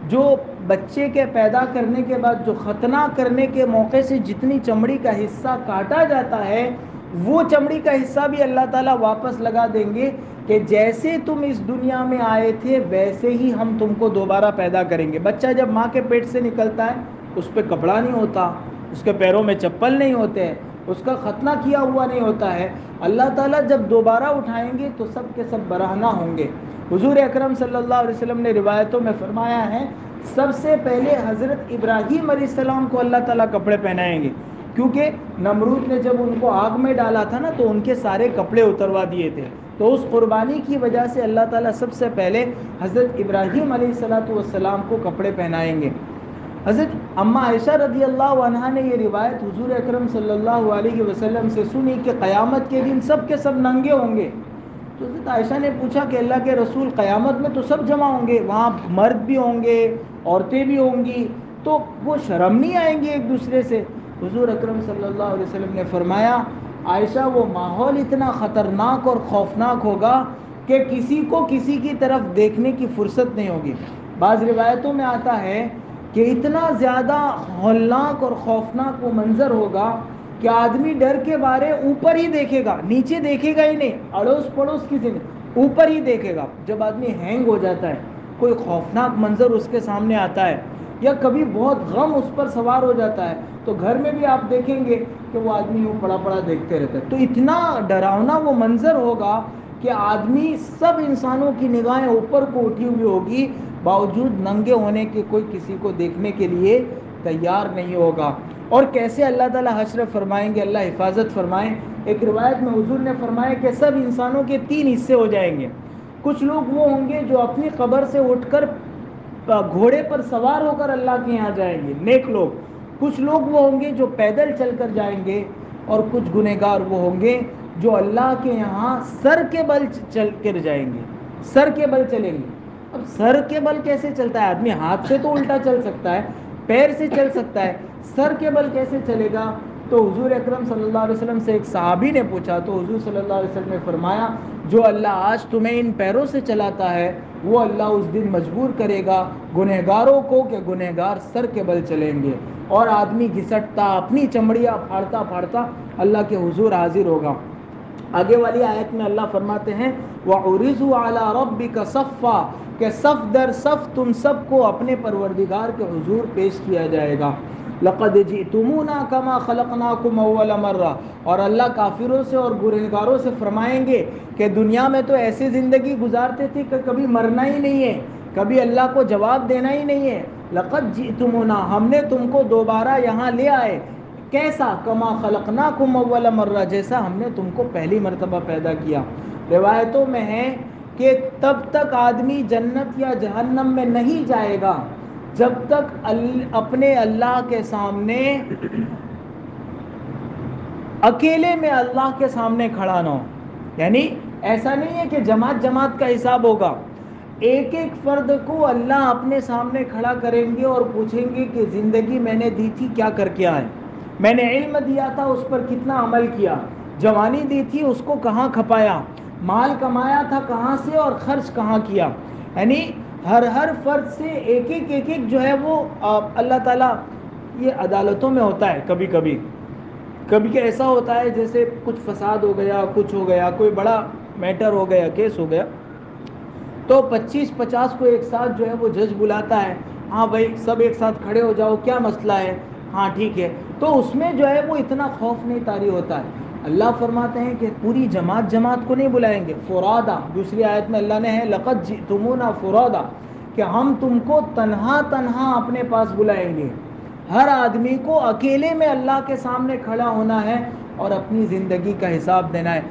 جو بچے کے پیدا کرنے کے بعد جو ختنہ کرنے کے موقع سے جتنی چمڑی کا حصہ کاٹا جاتا ہے وہ چمڑی کا حصہ بھی اللہ تعالیٰ واپس لگا دیں گے کہ جیسے تم اس دنیا میں آئے تھے ویسے ہی ہم تم کو دوبارہ پیدا کریں گے. بچہ جب ماں کے پیٹ سے نکلتا ہے اس پہ کپڑا نہیں ہوتا، اس کے پیروں میں چپل نہیں ہوتے ہیں، اس کا ختنہ کیا ہوا نہیں ہوتا ہے. اللہ تعالیٰ جب دوبارہ اٹھائیں گے تو سب کے سب برہنہ ہوں گے. حضور اکرم صلی اللہ علیہ وسلم نے روایتوں میں فرمایا ہے سب سے پہلے حضرت ابراہیم علیہ السلام کو اللہ تعالیٰ کپڑے پہنائیں گے، کیونکہ نمرود نے جب ان کو آگ میں ڈالا تھا نا تو ان کے سارے کپڑے اتروا دیے تھے. تو اس قربانی کی وجہ سے اللہ تعالیٰ سب سے پہلے حضرت ابراہیم علیہ السلام کو کپڑے پہنائیں گے. حضرت اماں عائشہ رضی اللہ عنہا نے یہ روایت حضور اکرم صلی اللہ علیہ وسلم سے سنی کہ قیامت کے دن سب کے سب ننگے ہوں گے. تو حضرت عائشہ نے پوچھا کہ اللہ کے رسول قیامت میں تو سب جمع ہوں گے، وہاں مرد بھی ہوں گے، عورتیں بھی ہوں گی، تو وہ شرم نہیں آئیں گی ایک دوسرے سے؟ حضور اکرم صلی اللہ علیہ وسلم نے فرمایا عائشہ وہ ماحول اتنا خطرناک اور خوفناک ہوگا کہ کسی کو کسی کی طرف دیکھنے کی فرصت نہیں ہوگی. بعض روایتوں میں آتا ہے کہ اتنا زیادہ ہولناک اور خوفناک وہ منظر ہوگا کہ آدمی ڈر کے بارے اوپر ہی دیکھے گا، نیچے دیکھے گا ہی نہیں، اڑوس پڑوس کسی نے اوپر ہی دیکھے گا. جب آدمی ہینگ ہو جاتا ہے، کوئی خوفناک منظر اس کے سامنے آتا ہے یا کبھی بہت غم اس پر سوار ہو جاتا ہے تو گھر میں بھی آپ دیکھیں گے کہ وہ آدمی وہ پڑا پڑا دیکھتے رہتا ہے. تو اتنا ڈراؤنا وہ منظر ہوگا کہ آدمی سب انسانوں کی نگاہیں اوپر کو اٹھی ہوئی ہوگی، باوجود ننگے ہونے کے کوئی کسی کو دیکھنے کے لیے تیار نہیں ہوگا. اور کیسے اللہ تعالیٰ حشر فرمائیں گے، اللہ حفاظت فرمائیں. ایک روایت میں حضور نے فرمایا کہ سب انسانوں کے 3 حصے ہو جائیں گے. کچھ لوگ وہ ہوں گے جو اپنی قبر سے اٹھ کر گھوڑے پر سوار ہو کر اللہ کے یہاں جائیں گے، نیک لوگ. کچھ لوگ وہ ہوں گے جو پیدل چل کر جائیں گے اور کچھ گنہگار وہ ہوں گے جو اللہ کے یہاں سر کے بل چل کر جائیں گے، سر کے بل چلیں گے. اب سر کے بل کیسے چلتا ہے؟ آدمی ہاتھ سے تو الٹا چل سکتا ہے، پیر سے چل سکتا ہے، سر کے بل کیسے چلے گا؟ تو حضور اکرم صلی اللہ علیہ وسلم سے ایک صحابی نے پوچھا تو حضور صلی اللہ علیہ وسلم نے فرمایا جو اللہ آج تمہیں ان پیروں سے چلاتا ہے وہ اللہ اس دن مجبور کرے گا گنہگاروں کو کہ گنہگار سر کے بل چلیں گے، اور آدمی گھسٹتا اپنی چمڑیاں پھاڑتا پھاڑتا اللہ کے حضور حاضر ہوگا. آگے والی آیت میں اللہ فرماتے ہیں وَعُرِضُوا عَلَىٰ رَبِّكَ صَفًّا، کہ صف در صف تم سب کو اپنے پروردگار کے حضور پیش کیا جائے گا. لَقَدْ جِئْتُمُونَا كَمَا خَلَقْنَاكُمْ أَوَّلَ مَرَّةٍ، اور اللہ کافروں سے اور گنہگاروں سے فرمائیں گے کہ دنیا میں تو ایسی زندگی گزارتے تھے کہ کبھی مرنا ہی نہیں ہے، کبھی اللہ کو جواب دینا ہی نہیں ہے. لَقَدْ جِئْتُمُونَا، ہم نے تم کو دوبارہ یہاں لے آئے. کیسا؟ کما خلقناکم اول مرہ، جیسا ہم نے تم کو پہلی مرتبہ پیدا کیا. روایتوں میں ہے کہ تب تک آدمی جنت یا جہنم میں نہیں جائے گا جب تک اپنے اللہ کے سامنے اکیلے میں اللہ کے سامنے کھڑا نہ ہو. یعنی ایسا نہیں ہے کہ جماعت جماعت کا حساب ہوگا. ایک ایک فرد کو اللہ اپنے سامنے کھڑا کریں گے اور پوچھیں گے کہ زندگی میں نے دی تھی کیا کر کے آئے, میں نے علم دیا تھا اس پر کتنا عمل کیا, جوانی دی تھی اس کو کہاں کھپایا, مال کمایا تھا کہاں سے اور خرچ کہاں کیا. یعنی ہر فرد سے ایک ایک جو ہے وہ اللہ تعالیٰ, یہ عدالتوں میں ہوتا ہے کبھی کبھی ایسا ہوتا ہے جیسے کچھ فساد ہو گیا, کچھ ہو گیا, کوئی بڑا میٹر ہو گیا, کیس ہو گیا, تو 25-50 کو ایک ساتھ جو ہے وہ جج بلاتا ہے, ہاں بھائی سب ایک ساتھ کھڑے ہو جاؤ, کیا مسئلہ ہے, ہاں ٹھیک ہے. تو اس میں جو ہے وہ اتنا خوف نہیں طاری ہوتا ہے. اللہ فرماتے ہیں کہ پوری جماعت کو نہیں بلائیں گے, فرادا. دوسری آیت میں اللہ نے ہے لقد جئتمونا فرادا, کہ ہم تم کو تنہا اپنے پاس بلائیں گے. ہر آدمی کو اکیلے میں اللہ کے سامنے کھڑا ہونا ہے اور اپنی زندگی کا حساب دینا ہے.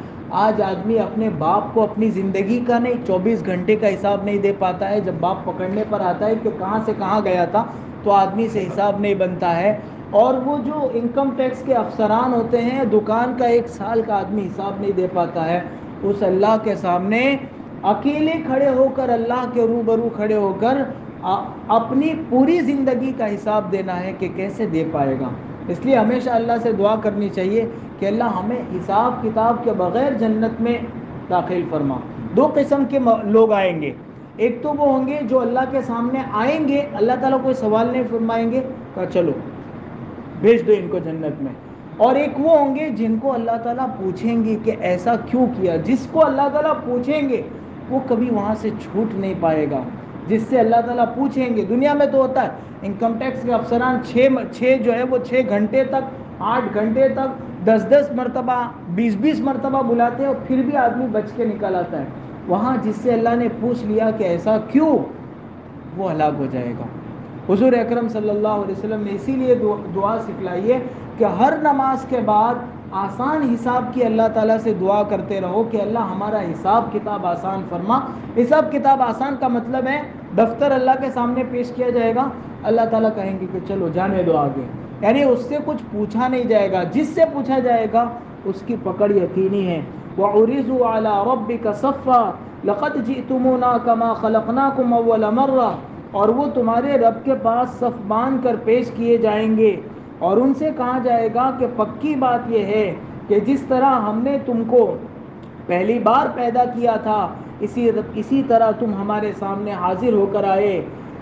آج آدمی اپنے باپ کو اپنی زندگی کا نہیں 24 گھنٹے کا حساب نہیں دے پاتا ہے. جب باپ پکڑنے پر آتا ہے کہ کہاں سے کہاں گیا تھا تو آدمی سے حساب نہیں بنتا ہے. اور وہ جو انکم ٹیکس کے افسران ہوتے ہیں, دکان کا 1 سال کا آدمی حساب نہیں دے پاتا ہے. اس اللہ کے سامنے اکیلے کھڑے ہو کر, اللہ کے روبرو کھڑے ہو کر اپنی پوری زندگی کا حساب دینا ہے کہ کیسے دے پائے گا. اس لیے ہمیشہ اللہ سے دعا کرنی چاہیے کہ اللہ ہمیں حساب کتاب کے بغیر جنت میں داخل فرما. 2 قسم کے لوگ آئیں گے. ایک تو وہ ہوں گے جو اللہ کے سامنے آئیں گے, اللہ تعالیٰ کوئی سوال نہیں فرمائیں گے, کہا چلو بھیج دو ان کو جنت میں. اور ایک وہ ہوں گے جن کو اللہ تعالیٰ پوچھیں گے کہ ایسا کیوں کیا. جس کو اللہ تعالیٰ پوچھیں گے وہ کبھی وہاں سے چھوٹ نہیں پائے گا. جس سے اللہ تعالیٰ پوچھیں گے, دنیا میں تو ہوتا ہے انکم ٹیکس کے افسران 6 جو ہے وہ 6 گھنٹے تک, 8 گھنٹے تک 10 مرتبہ 20 مرتبہ بلاتے ہیں اور پھر بھی آدمی بچ کے نکل آتا ہے. وہاں جس سے اللہ نے پوچھ لیا کہ ایسا کیوں, وہ ہلاک ہو جائے گا. حضور اکرم صلی اللہ علیہ وسلم نے اسی لیے دعا سکھلائی ہے کہ ہر نماز کے بعد آسان حساب کی اللہ تعالیٰ سے دعا کرتے رہو کہ اللہ ہمارا حساب کتاب آسان فرما. حساب کتاب آسان کا مطلب ہے دفتر اللہ کے سامنے پیش کیا جائے گا, اللہ تعالیٰ کہیں گے کہ چلو جانے دو آگے. یعنی اس سے کچھ پوچھا نہیں جائے گا, جس سے پوچھا جائے گا اس کی پکڑ یقینی ہے. وَعُرِضُوا عَلَىٰ رَبِّكَ صَفًّا لَقَدْ جِئْتُمُونَا كَمَا خَلَقْنَاكُمْ أَوَّلَ مَرَّةٍ, اور وہ تمہارے رب کے پاس صف باندھ کر پیش کیے جائیں گے. اور ان سے کہا جائے گا کہ پکی بات یہ ہے کہ جس طرح ہم نے تم کو پہلی بار پیدا کیا تھا اسی طرح تم ہمارے سامنے حاضر ہو کر آئے.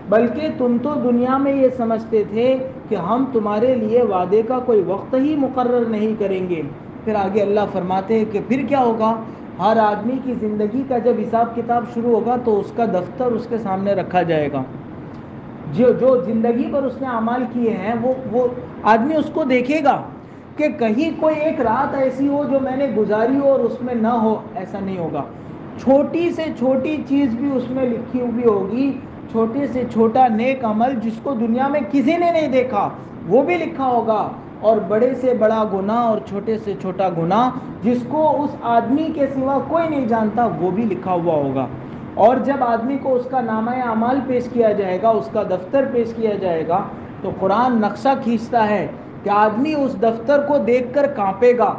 بلکہ تم تو دنیا میں یہ سمجھتے تھے کہ ہم تمہارے لیے وعدے کا کوئی وقت ہی مقرر نہیں کریں گے. پھر آگے اللہ فرماتے ہیں کہ پھر کیا ہوگا, ہر آدمی کی زندگی کا جب حساب کتاب شروع ہوگا تو اس کا دفتر اس کے سامنے رکھا جائے گا. جو زندگی پر اس نے اعمال کیے ہیں وہ آدمی اس کو دیکھے گا کہ کہیں کوئی ایک رات ایسی ہو جو میں نے گزاری ہو اور اس میں نہ ہو. ایسا نہیں ہوگا. چھوٹی سے چھوٹی چیز بھی اس میں لکھی ہوئی ہوگی, چھوٹے سے چھوٹا نیک عمل جس کو دنیا میں کسی نے نہیں دیکھا وہ بھی لکھا ہوگا, اور بڑے سے بڑا گناہ اور چھوٹے سے چھوٹا گناہ جس کو اس آدمی کے سوا کوئی نہیں جانتا وہ بھی لکھا ہوا ہوگا. اور جب آدمی کو اس کا نامہ اعمال پیش کیا جائے گا, اس کا دفتر پیش کیا جائے گا, تو قرآن نقشہ کھینچتا ہے کہ آدمی اس دفتر کو دیکھ کر کانپے گا,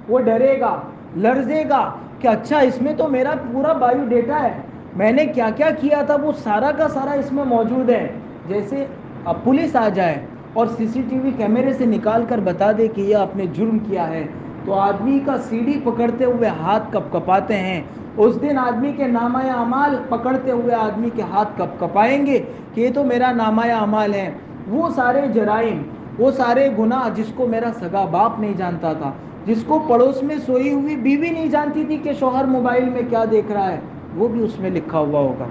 وہ ڈرے گا, لرزے گا کہ اچھا اس میں تو میرا پورا بایو ڈیٹا ہے, میں نے کیا کیا کیا تھا وہ سارا کا سارا اس میں موجود ہے. جیسے اب پولیس آ جائے اور CCTV کیمرے سے نکال کر بتا دے کہ یہ آپ نے جرم کیا ہے, تو آدمی کا سیڑھی پکڑتے ہوئے ہاتھ کپ کپاتے ہیں. اس دن آدمی کے نامہ اعمال پکڑتے ہوئے آدمی کے ہاتھ کپ کپائیں گے کہ یہ تو میرا نامہ اعمال ہے. وہ سارے جرائم, وہ سارے گناہ جس کو میرا سگا باپ نہیں جانتا تھا, جس کو پڑوس میں سوئی ہوئی بیوی نہیں جانتی تھی کہ شوہر موبائل میں کیا دیکھ رہا ہے, وہ بھی اس میں لکھا ہوا ہوگا.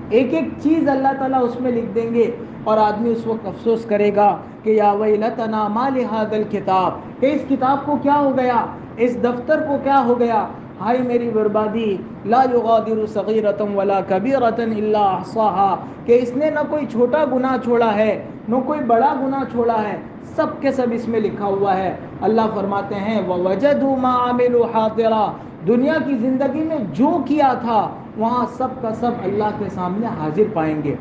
ایک ایک چیز اللہ تعالیٰ اس میں لکھ دیں گے, اور آدمی اس وقت افسوس کرے گا کہ یا ویلتنا ما لہذا الکتاب, کہ اس کتاب کو کیا ہو گیا, اس دفتر کو کیا ہو گیا, ہائے میری بربادی. لا یغادر صغیرۃ ولا کبیرۃ الا احصاها, کہ اس نے نہ کوئی چھوٹا گناہ چھوڑا ہے نہ کوئی بڑا گناہ چھوڑا ہے, سب کے سب اس میں لکھا ہوا ہے. اللہ فرماتے ہیں ووجدوا ما عملوا حاضرا, دنیا کی زندگی میں جو کیا تھا وہاں سب کا سب اللہ کے سامنے حاضر پائیں گے.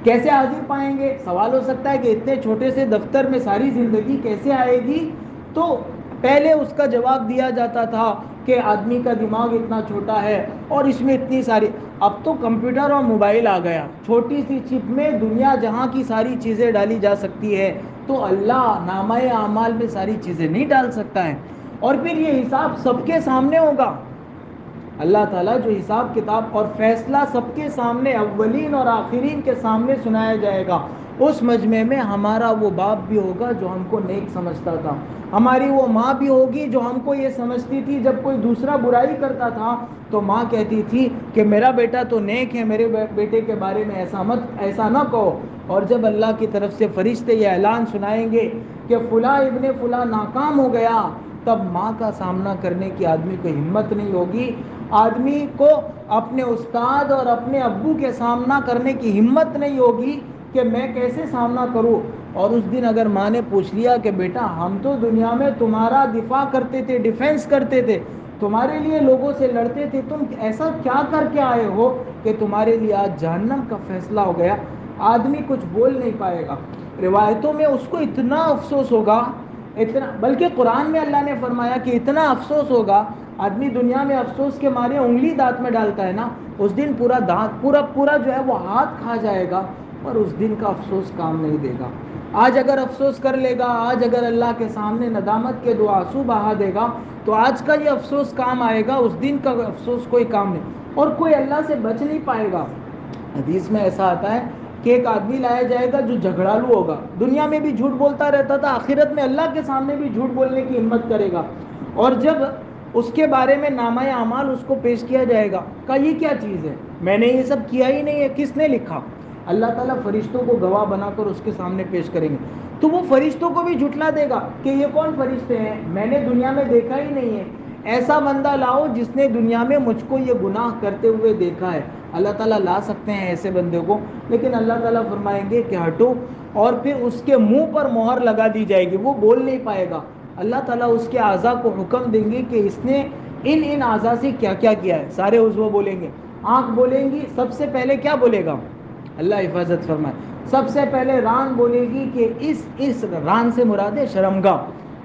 کیسے حاضر پائیں گے؟ سوال ہو سکتا ہے کہ اتنے چھوٹے سے دفتر میں ساری زندگی کیسے آئے گی؟ تو پہلے اس کا جواب دیا جاتا تھا کہ آدمی کا دماغ اتنا چھوٹا ہے اور اس میں اتنی ساری، اب تو کمپیوٹر اور موبائل آ گیا، چھوٹی سی چپ میں دنیا جہاں کی ساری چیزیں ڈالی جا سکتی ہے، تو اللہ نامہ اعمال میں ساری چیزیں نہیں ڈال سکتا ہے؟ اور پھر یہ حساب سب کے سامنے ہوگا، اللہ تعالیٰ جو حساب کتاب اور فیصلہ سب کے سامنے، اولین اور آخرین کے سامنے سنایا جائے گا۔ اس مجمع میں ہمارا وہ باپ بھی ہوگا جو ہم کو نیک سمجھتا تھا، ہماری وہ ماں بھی ہوگی جو ہم کو یہ سمجھتی تھی، جب کوئی دوسرا برائی کرتا تھا تو ماں کہتی تھی کہ میرا بیٹا تو نیک ہے، میرے بیٹے کے بارے میں ایسا نہ کہو۔ اور جب اللہ کی طرف سے فرشتے یہ اعلان سنائیں گے کہ فلاں ابن فلاں ناکام ہو گیا، تب ماں کا سامنا کرنے کی آدمی کو ہمت نہیں ہوگی، آدمی کو اپنے استاد اور اپنے ابو کے سامنا کرنے کی ہمت نہیں ہوگی کہ میں کیسے سامنا کروں۔ اور اس دن اگر ماں نے پوچھ لیا کہ بیٹا ہم تو دنیا میں تمہارا دفاع کرتے تھے، ڈیفینس کرتے تھے، تمہارے لیے لوگوں سے لڑتے تھے، تم ایسا کیا کر کے آئے ہو کہ تمہارے لیے آج جہنم کا فیصلہ ہو گیا، آدمی کچھ بول نہیں پائے گا۔ روایتوں میں اس کو اتنا افسوس ہوگا، اتنا، بلکہ قرآن میں اللہ نے فرمایا کہ اتنا افسوس ہوگا، آدمی دنیا میں افسوس کے مارے انگلی دانت میں ڈالتا ہے نا، اس دن پورا دانت پورا جو ہے وہ ہاتھ کھا جائے گا، اور اس دن کا افسوس کام نہیں دے گا۔ آج اگر افسوس کر لے گا، آج اگر اللہ کے سامنے ندامت کے دو آنسو بہا دے گا تو آج کا یہ افسوس کام آئے گا، اس دن کا افسوس کوئی کام نہیں، اور کوئی اللہ سے بچ نہیں پائے گا۔ حدیث میں ایسا آتا ہے کہ ایک آدمی لایا جائے گا جو جھگڑالو ہوگا، دنیا میں بھی جھوٹ بولتا رہتا تھا، آخرت میں اللہ کے سامنے بھی جھوٹ بولنے کی ہمت کرے گا، اور جب اس کے بارے میں نامہ اعمال اس کو پیش کیا جائے گا، کہا یہ کیا چیز ہے، میں نے یہ سب کیا ہی نہیں ہے، کس نے لکھا؟ اللہ تعالیٰ فرشتوں کو گواہ بنا کر اس کے سامنے پیش کریں گے، تو وہ فرشتوں کو بھی جھٹلا دے گا کہ یہ کون فرشتے ہیں، میں نے دنیا میں دیکھا ہی نہیں ہے، ایسا بندہ لاؤ جس نے دنیا میں مجھ کو یہ گناہ کرتے ہوئے دیکھا ہے۔ اللہ تعالیٰ لا سکتے ہیں ایسے بندے کو، لیکن اللہ تعالیٰ فرمائیں گے کہ ہٹو، اور پھر اس کے منہ پر مہر لگا دی جائے گی، وہ بول نہیں پائے گا۔ اللہ تعالیٰ اس کے اعضاء کو حکم دیں گے کہ اس نے ان اعضاء سے کیا کیا کیا ہے، سارے عضو بولیں گے، آنکھ بولیں گی، سب سے پہلے کیا بولے گا؟ اللہ حفاظت فرمائے، سب سے پہلے ران بولے گی کہ اس ران سے مراد ہے شرمگاہ،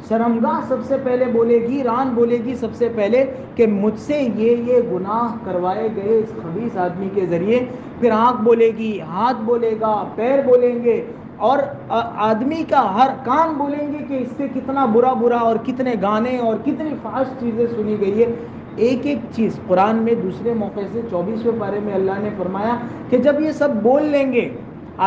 شرمگاہ سب سے پہلے بولے گی، ران بولے گی سب سے پہلے کہ مجھ سے یہ گناہ کروائے گئے اس خبیث آدمی کے ذریعے، پھر آنکھ بولے گی، ہاتھ بولے گا، پیر بولیں گے، اور آدمی کا ہر کان بولیں گے کہ اس سے کتنا برا اور کتنے گانے اور کتنی فحش چیزیں سنی گئی ہے۔ ایک ایک چیز قرآن میں دوسرے موقع سے 24ویں پارے میں اللہ نے فرمایا کہ جب یہ سب بول لیں گے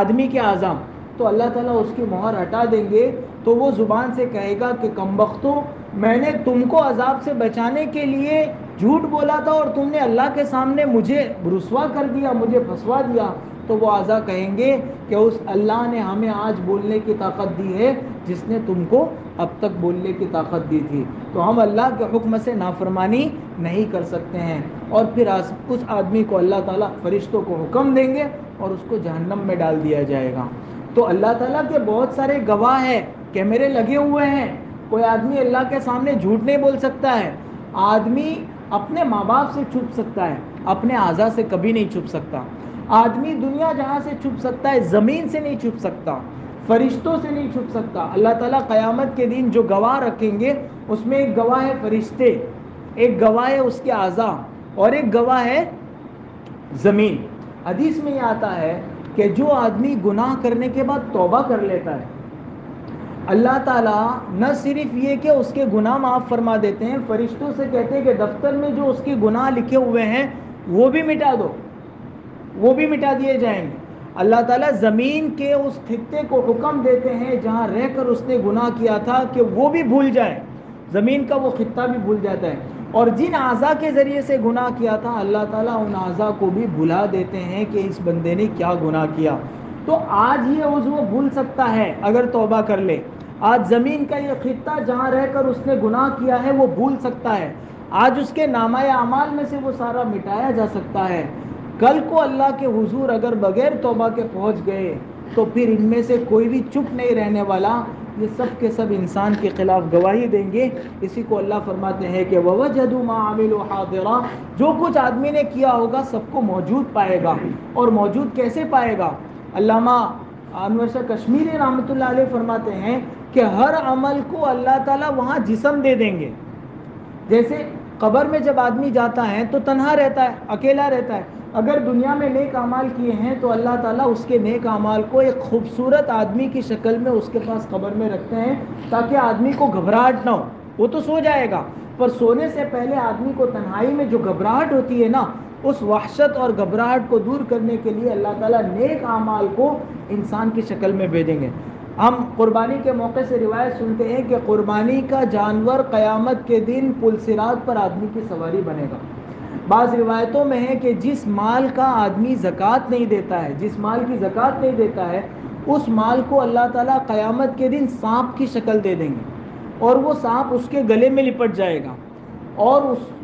آدمی کے اعضاء، تو اللہ تعالیٰ اس کی مہر ہٹا دیں گے، تو وہ زبان سے کہے گا کہ کمبختو، میں نے تم کو عذاب سے بچانے کے لیے جھوٹ بولا تھا اور تم نے اللہ کے سامنے مجھے رسوا کر دیا، مجھے پھنسوا دیا۔ تو وہ اعضاء کہیں گے کہ اس اللہ نے ہمیں آج بولنے کی طاقت دی ہے جس نے تم کو اب تک بولنے کی طاقت دی تھی، تو ہم اللہ کے حکم سے نافرمانی نہیں کر سکتے ہیں۔ اور پھر اس آدمی کو اللہ تعالیٰ فرشتوں کو حکم دیں گے اور اس کو جہنم میں ڈال دیا جائے گا۔ تو اللہ تعالیٰ کے بہت سارے گواہ ہیں، کیمرے لگے ہوئے ہیں، کوئی آدمی اللہ کے سامنے جھوٹ نہیں بول سکتا ہے۔ آدمی اپنے ماں باپ سے چھپ سکتا ہے، اپنے اعضاء سے کبھی نہیں چھپ سکتا۔ آدمی دنیا جہاں سے چھپ سکتا ہے، زمین سے نہیں چھپ سکتا، فرشتوں سے نہیں چھپ سکتا۔ اللہ تعالیٰ قیامت کے دن جو گواہ رکھیں گے اس میں ایک گواہ ہے فرشتے، ایک گواہ ہے اس کے اعضاء، اور ایک گواہ ہے زمین۔ حدیث میں یہ آتا ہے کہ جو آدمی گناہ کرنے کے بعد توبہ کر لیتا ہے، اللہ تعالیٰ نہ صرف یہ کہ اس کے گناہ معاف فرما دیتے ہیں، فرشتوں سے کہتے ہیں کہ دفتر میں جو اس کے گناہ لکھے ہوئے ہیں وہ بھی مٹا دو، وہ بھی مٹا دیے جائیں گے۔ اللہ تعالیٰ زمین کے اس خطے کو حکم دیتے ہیں جہاں رہ کر اس نے گناہ کیا تھا کہ وہ بھی بھول جائے، زمین کا وہ خطہ بھی بھول جاتا ہے، اور جن اعضاء کے ذریعے سے گناہ کیا تھا اللہ تعالیٰ ان اعضاء کو بھی بھلا دیتے ہیں کہ اس بندے نے کیا گناہ کیا۔ تو آج یہ عضو بھول سکتا ہے اگر توبہ کر لے، آج زمین کا یہ خطہ جہاں رہ کر اس نے گناہ کیا ہے وہ بھول سکتا ہے، آج اس کے نامہ اعمال میں سے وہ سارا مٹایا جا سکتا ہے۔ کل کو اللہ کے حضور اگر بغیر توبہ کے پہنچ گئے تو پھر ان میں سے کوئی بھی چپ نہیں رہنے والا، یہ سب کے سب انسان کے خلاف گواہی دیں گے۔ اسی کو اللہ فرماتے ہیں کہ وَوَجَدُوا مَا عَمِلُوا حَاضِرًا، جو کچھ آدمی نے کیا ہوگا سب کو موجود پائے گا، اور موجود کیسے پائے گا؟ علامہ انور شاہ کشمیری رحمۃ اللہ علیہ فرماتے ہیں کہ ہر عمل کو اللہ تعالیٰ وہاں جسم دے دیں گے. جیسے قبر میں جب آدمی جاتا ہے تو تنہا رہتا ہے, اکیلا رہتا ہے. اگر دنیا میں نیک اعمال کیے ہیں تو اللہ تعالیٰ اس کے نیک اعمال کو ایک خوبصورت آدمی کی شکل میں اس کے پاس قبر میں رکھتے ہیں تاکہ آدمی کو گھبراہٹ نہ ہو. وہ تو سو جائے گا, پر سونے سے پہلے آدمی کو تنہائی میں جو گھبراہٹ ہوتی ہے نا, اس وحشت اور گھبراہٹ کو دور کرنے کے لیے اللہ تعالیٰ نیک اعمال کو انسان کی شکل میں بھیجیں گے. ہم قربانی کے موقع سے روایت سنتے ہیں کہ قربانی کا جانور قیامت کے دن پل صراط پر آدمی کی سواری بنے گا. بعض روایتوں میں ہے کہ جس مال کا آدمی زکوٰۃ نہیں دیتا ہے, جس مال کی زکوٰۃ نہیں دیتا ہے, اس مال کو اللہ تعالیٰ قیامت کے دن سانپ کی شکل دے دیں گے اور وہ سانپ اس کے گلے میں لپٹ جائے گا. اور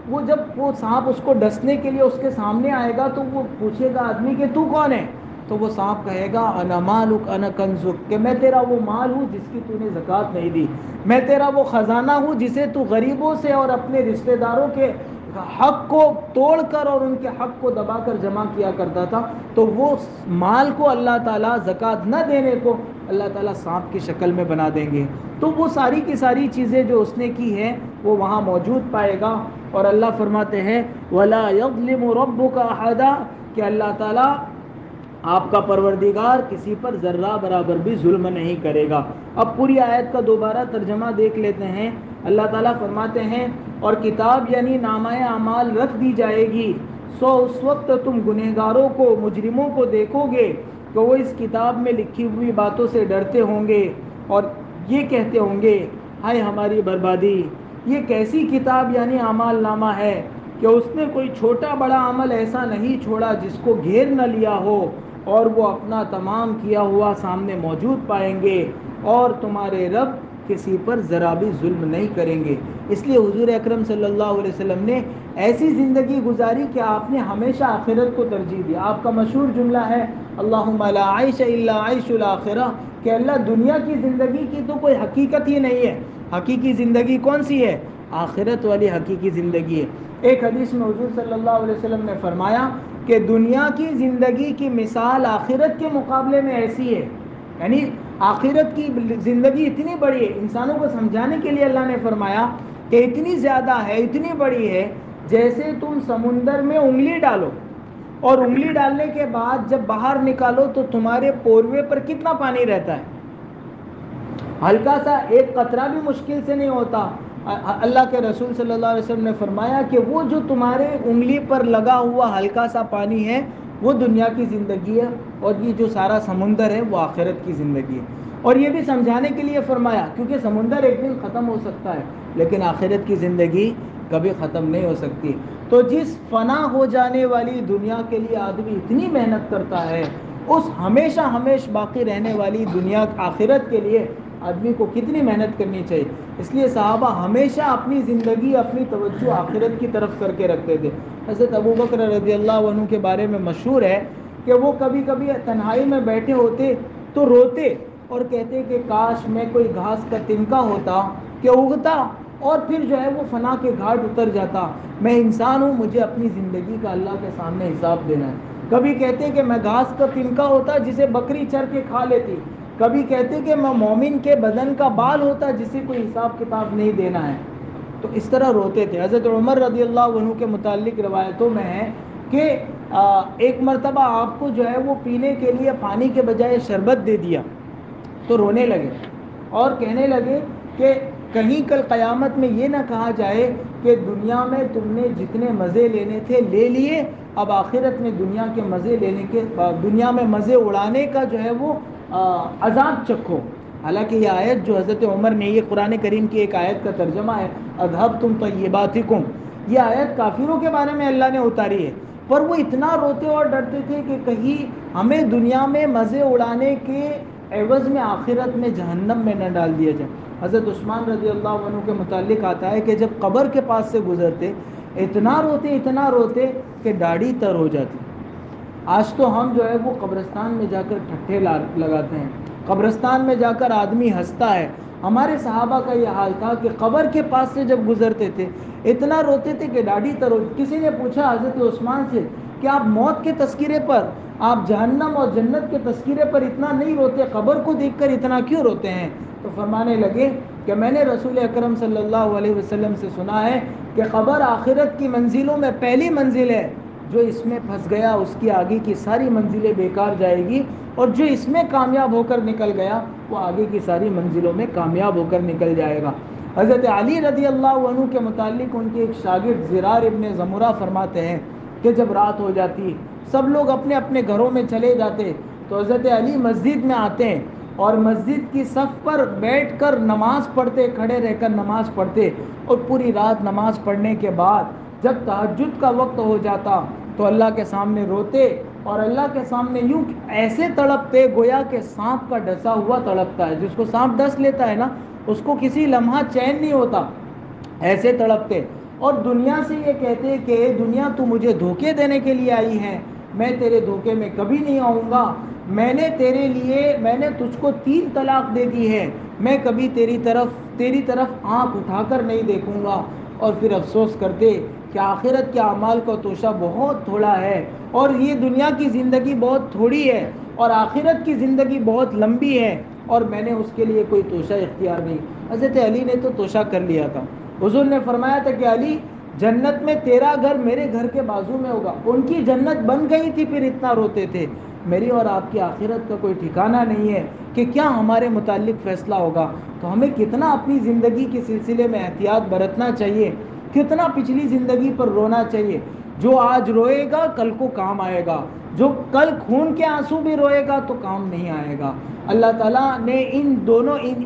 وہ جب وہ سانپ اس کو ڈسنے کے لیے اس کے سامنے آئے گا تو وہ پوچھے گا آدمی کہ تو کون ہے؟ تو وہ سانپ کہے گا انا مالک انا کنزک, کہ میں تیرا وہ مال ہوں جس کی تو نے زکوٰۃ نہیں دی, میں تیرا وہ خزانہ ہوں جسے تو غریبوں سے اور اپنے رشتہ داروں کے حق کو توڑ کر اور ان کے حق کو دبا کر جمع کیا کرتا تھا. تو وہ مال کو اللہ تعالیٰ زکوٰۃ نہ دینے کو اللہ تعالیٰ سانپ کی شکل میں بنا دیں گے. تو وہ ساری کی ساری چیزیں جو اس نے کی ہیں وہ وہاں موجود پائے گا. اور اللہ فرماتے ہیں وَلَا يَظْلِمُ رَبُّكَ أَحَدًا, کہ اللہ تعالیٰ آپ کا پروردگار کسی پر ذرہ برابر بھی ظلم نہیں کرے گا. اب پوری آیت کا دوبارہ ترجمہ دیکھ لیتے ہیں. اللہ تعالیٰ فرماتے ہیں اور کتاب یعنی نامہ اعمال رکھ دی جائے گی, سو اس وقت تم گنہگاروں کو, مجرموں کو دیکھو گے کہ وہ اس کتاب میں لکھی ہوئی باتوں سے ڈرتے ہوں گے اور یہ کہتے ہوں گے ہائے ہماری بربادی, یہ کیسی کتاب یعنی اعمال نامہ ہے کہ اس نے کوئی چھوٹا بڑا عمل ایسا نہیں چھوڑا جس کو گھیر نہ لیا ہو, اور وہ اپنا تمام کیا ہوا سامنے موجود پائیں گے اور تمہارے رب کسی پر ذرا بھی ظلم نہیں کریں گے. اس لیے حضور اکرم صلی اللہ علیہ وسلم نے ایسی زندگی گزاری کہ آپ نے ہمیشہ آخرت کو ترجیح دی. آپ کا مشہور جملہ ہے اللہم لا عیش الا عیش الآخرہ, کہ اللہ دنیا کی زندگی کی تو کوئی حقیقت ہی نہیں ہے, حقیقی زندگی کون سی ہے؟ آخرت والی حقیقی زندگی ہے. ایک حدیث میں حضور صلی اللہ علیہ وسلم نے فرمایا کہ دنیا کی زندگی کی مثال آخرت کے مقابلے میں ایسی ہے, یعنی آخرت کی زندگی اتنی بڑی ہے. انسانوں کو سمجھانے کے لیے اللہ نے فرمایا کہ اتنی زیادہ ہے, اتنی بڑی ہے, جیسے تم سمندر میں انگلی ڈالو اور انگلی ڈالنے کے بعد جب باہر نکالو تو تمہارے پوروے پر کتنا پانی رہتا ہے, ہلکا سا ایک قطرہ بھی مشکل سے نہیں ہوتا. اللہ کے رسول صلی اللہ علیہ وسلم نے فرمایا کہ وہ جو تمہارے انگلی پر لگا ہوا ہلکا سا پانی ہے وہ دنیا کی زندگی ہے, اور یہ جو سارا سمندر ہے وہ آخرت کی زندگی ہے. اور یہ بھی سمجھانے کے لیے فرمایا کیونکہ سمندر ایک دن ختم ہو سکتا ہے لیکن آخرت کی زندگی کبھی ختم نہیں ہو سکتی. تو جس فنا ہو جانے والی دنیا کے لیے آدمی اتنی محنت کرتا ہے, اس ہمیشہ ہمیشہ باقی رہنے والی دنیا آخرت کے لیے آدمی کو کتنی محنت کرنی چاہیے. اس لیے صحابہ ہمیشہ اپنی زندگی, اپنی توجہ آخرت کی طرف کر کے رکھتے تھے. حضرت ابوبکر رضی اللہ عنہ کے بارے میں مشہور ہے کہ وہ کبھی کبھی تنہائی میں بیٹھے ہوتے تو روتے اور کہتے کہ کاش میں کوئی گھاس کا تنکا ہوتا کہ اگتا اور پھر جو ہے وہ فنا کے گھاٹ اتر جاتا. میں انسان ہوں, مجھے اپنی زندگی کا اللہ کے سامنے حساب دینا ہے. کبھی کہتے کہ میں گھاس کا تنکا ہوتا جسے بکری چر کے کھا لیتی, کبھی کہتے کہ میں مومن کے بدن کا بال ہوتا جسے کوئی حساب کتاب نہیں دینا ہے. تو اس طرح روتے تھے. حضرت عمر رضی اللہ عنہ کے متعلق روایتوں میں ہے کہ ایک مرتبہ آپ کو جو ہے وہ پینے کے لیے پانی کے بجائے شربت دے دیا تو رونے لگے اور کہنے لگے کہ کہیں کل قیامت میں یہ نہ کہا جائے کہ دنیا میں تم نے جتنے مزے لینے تھے لے لیے, اب آخرت میں دنیا کے مزے لینے کے, دنیا میں مزے اڑانے کا جو ہے وہ عذاب چکھو. حالانکہ یہ آیت جو حضرت عمر نے, یہ قرآن کریم کی ایک آیت کا ترجمہ ہے اذھبتم طیباتکم, یہ آیت کافروں کے بارے میں اللہ نے اتاری ہے. پر وہ اتنا روتے اور ڈرتے تھے کہ کہیں ہمیں دنیا میں مزے اڑانے کے عوض میں آخرت میں جہنم میں نہ ڈال دیا جائے. حضرت عثمان رضی اللہ عنہ کے متعلق آتا ہے کہ جب قبر کے پاس سے گزرتے اتنا روتے کہ داڑھی تر ہو جاتی. آج تو ہم جو ہے وہ قبرستان میں جا کر ٹھٹھے لگاتے ہیں, قبرستان میں جا کر آدمی ہنستا ہے. ہمارے صحابہ کا یہ حال تھا کہ قبر کے پاس سے جب گزرتے تھے اتنا روتے تھے کہ داڑھی تر ہو. کسی نے پوچھا حضرت عثمان سے کہ آپ موت کے تذکرے پر آپ جہنم اور جنت کے تذکرے پر اتنا نہیں روتے، قبر کو دیکھ کر اتنا کیوں روتے ہیں؟ تو فرمانے لگے کہ میں نے رسول اکرم صلی اللہ علیہ وسلم سے سنا ہے کہ قبر آخرت کی منزلوں میں پہلی منزل ہے، جو اس میں پھنس گیا اس کی آگے کی ساری منزلیں بیکار جائے گی، اور جو اس میں کامیاب ہو کر نکل گیا وہ آگے کی ساری منزلوں میں کامیاب ہو کر نکل جائے گا۔ حضرت علی رضی اللہ عنہ کے متعلق ان کے ایک شاگرد زرار ابن زمرہ فرماتے ہیں کہ جب رات ہو جاتی، سب لوگ اپنے اپنے گھروں میں چلے جاتے، تو حضرت علی مسجد میں آتے ہیں اور مسجد کی صف پر بیٹھ کر نماز پڑھتے، کھڑے رہ کر نماز پڑھتے، اور پوری رات نماز پڑھنے کے بعد جب تہجد کا وقت ہو جاتا تو اللہ کے سامنے روتے، اور اللہ کے سامنے یوں ایسے تڑپتے گویا کہ سانپ کا ڈسا ہوا تڑپتا ہے، جس کو سانپ ڈس لیتا ہے نا اس کو کسی لمحہ چین نہیں ہوتا، ایسے تڑپتے، اور دنیا سے یہ کہتے کہ دنیا تو مجھے دھوکے دینے کے لیے آئی ہے، میں تیرے دھوکے میں کبھی نہیں آؤں گا، میں نے تجھ کو 3 طلاق دے دی ہے، میں کبھی تیری طرف آنکھ اٹھا کر نہیں دیکھوں گا۔ اور پھر افسوس کرتے کہ آخرت کے اعمال کا توشہ بہت تھوڑا ہے، اور یہ دنیا کی زندگی بہت تھوڑی ہے، اور آخرت کی زندگی بہت لمبی ہے، اور میں نے اس کے لیے کوئی توشہ اختیار نہیں۔ حضرت علی نے تو توشہ کر لیا تھا۔ حضور نے فرمایا تھا کہ علی، جنت میں تیرا گھر میرے گھر کے بازو میں ہوگا۔ ان کی جنت بن گئی تھی پھر اتنا روتے تھے۔ میری اور آپ کی آخرت کا کوئی ٹھکانہ نہیں ہے کہ کیا ہمارے متعلق فیصلہ ہوگا۔ تو ہمیں کتنا اپنی زندگی کے سلسلے میں احتیاط برتنا چاہیے، کتنا پچھلی زندگی پر رونا چاہیے۔ جو آج روئے گا کل کو کام آئے گا، جو کل خون کے آنسو بھی روئے گا تو کام نہیں آئے گا۔ اللہ تعالیٰ نے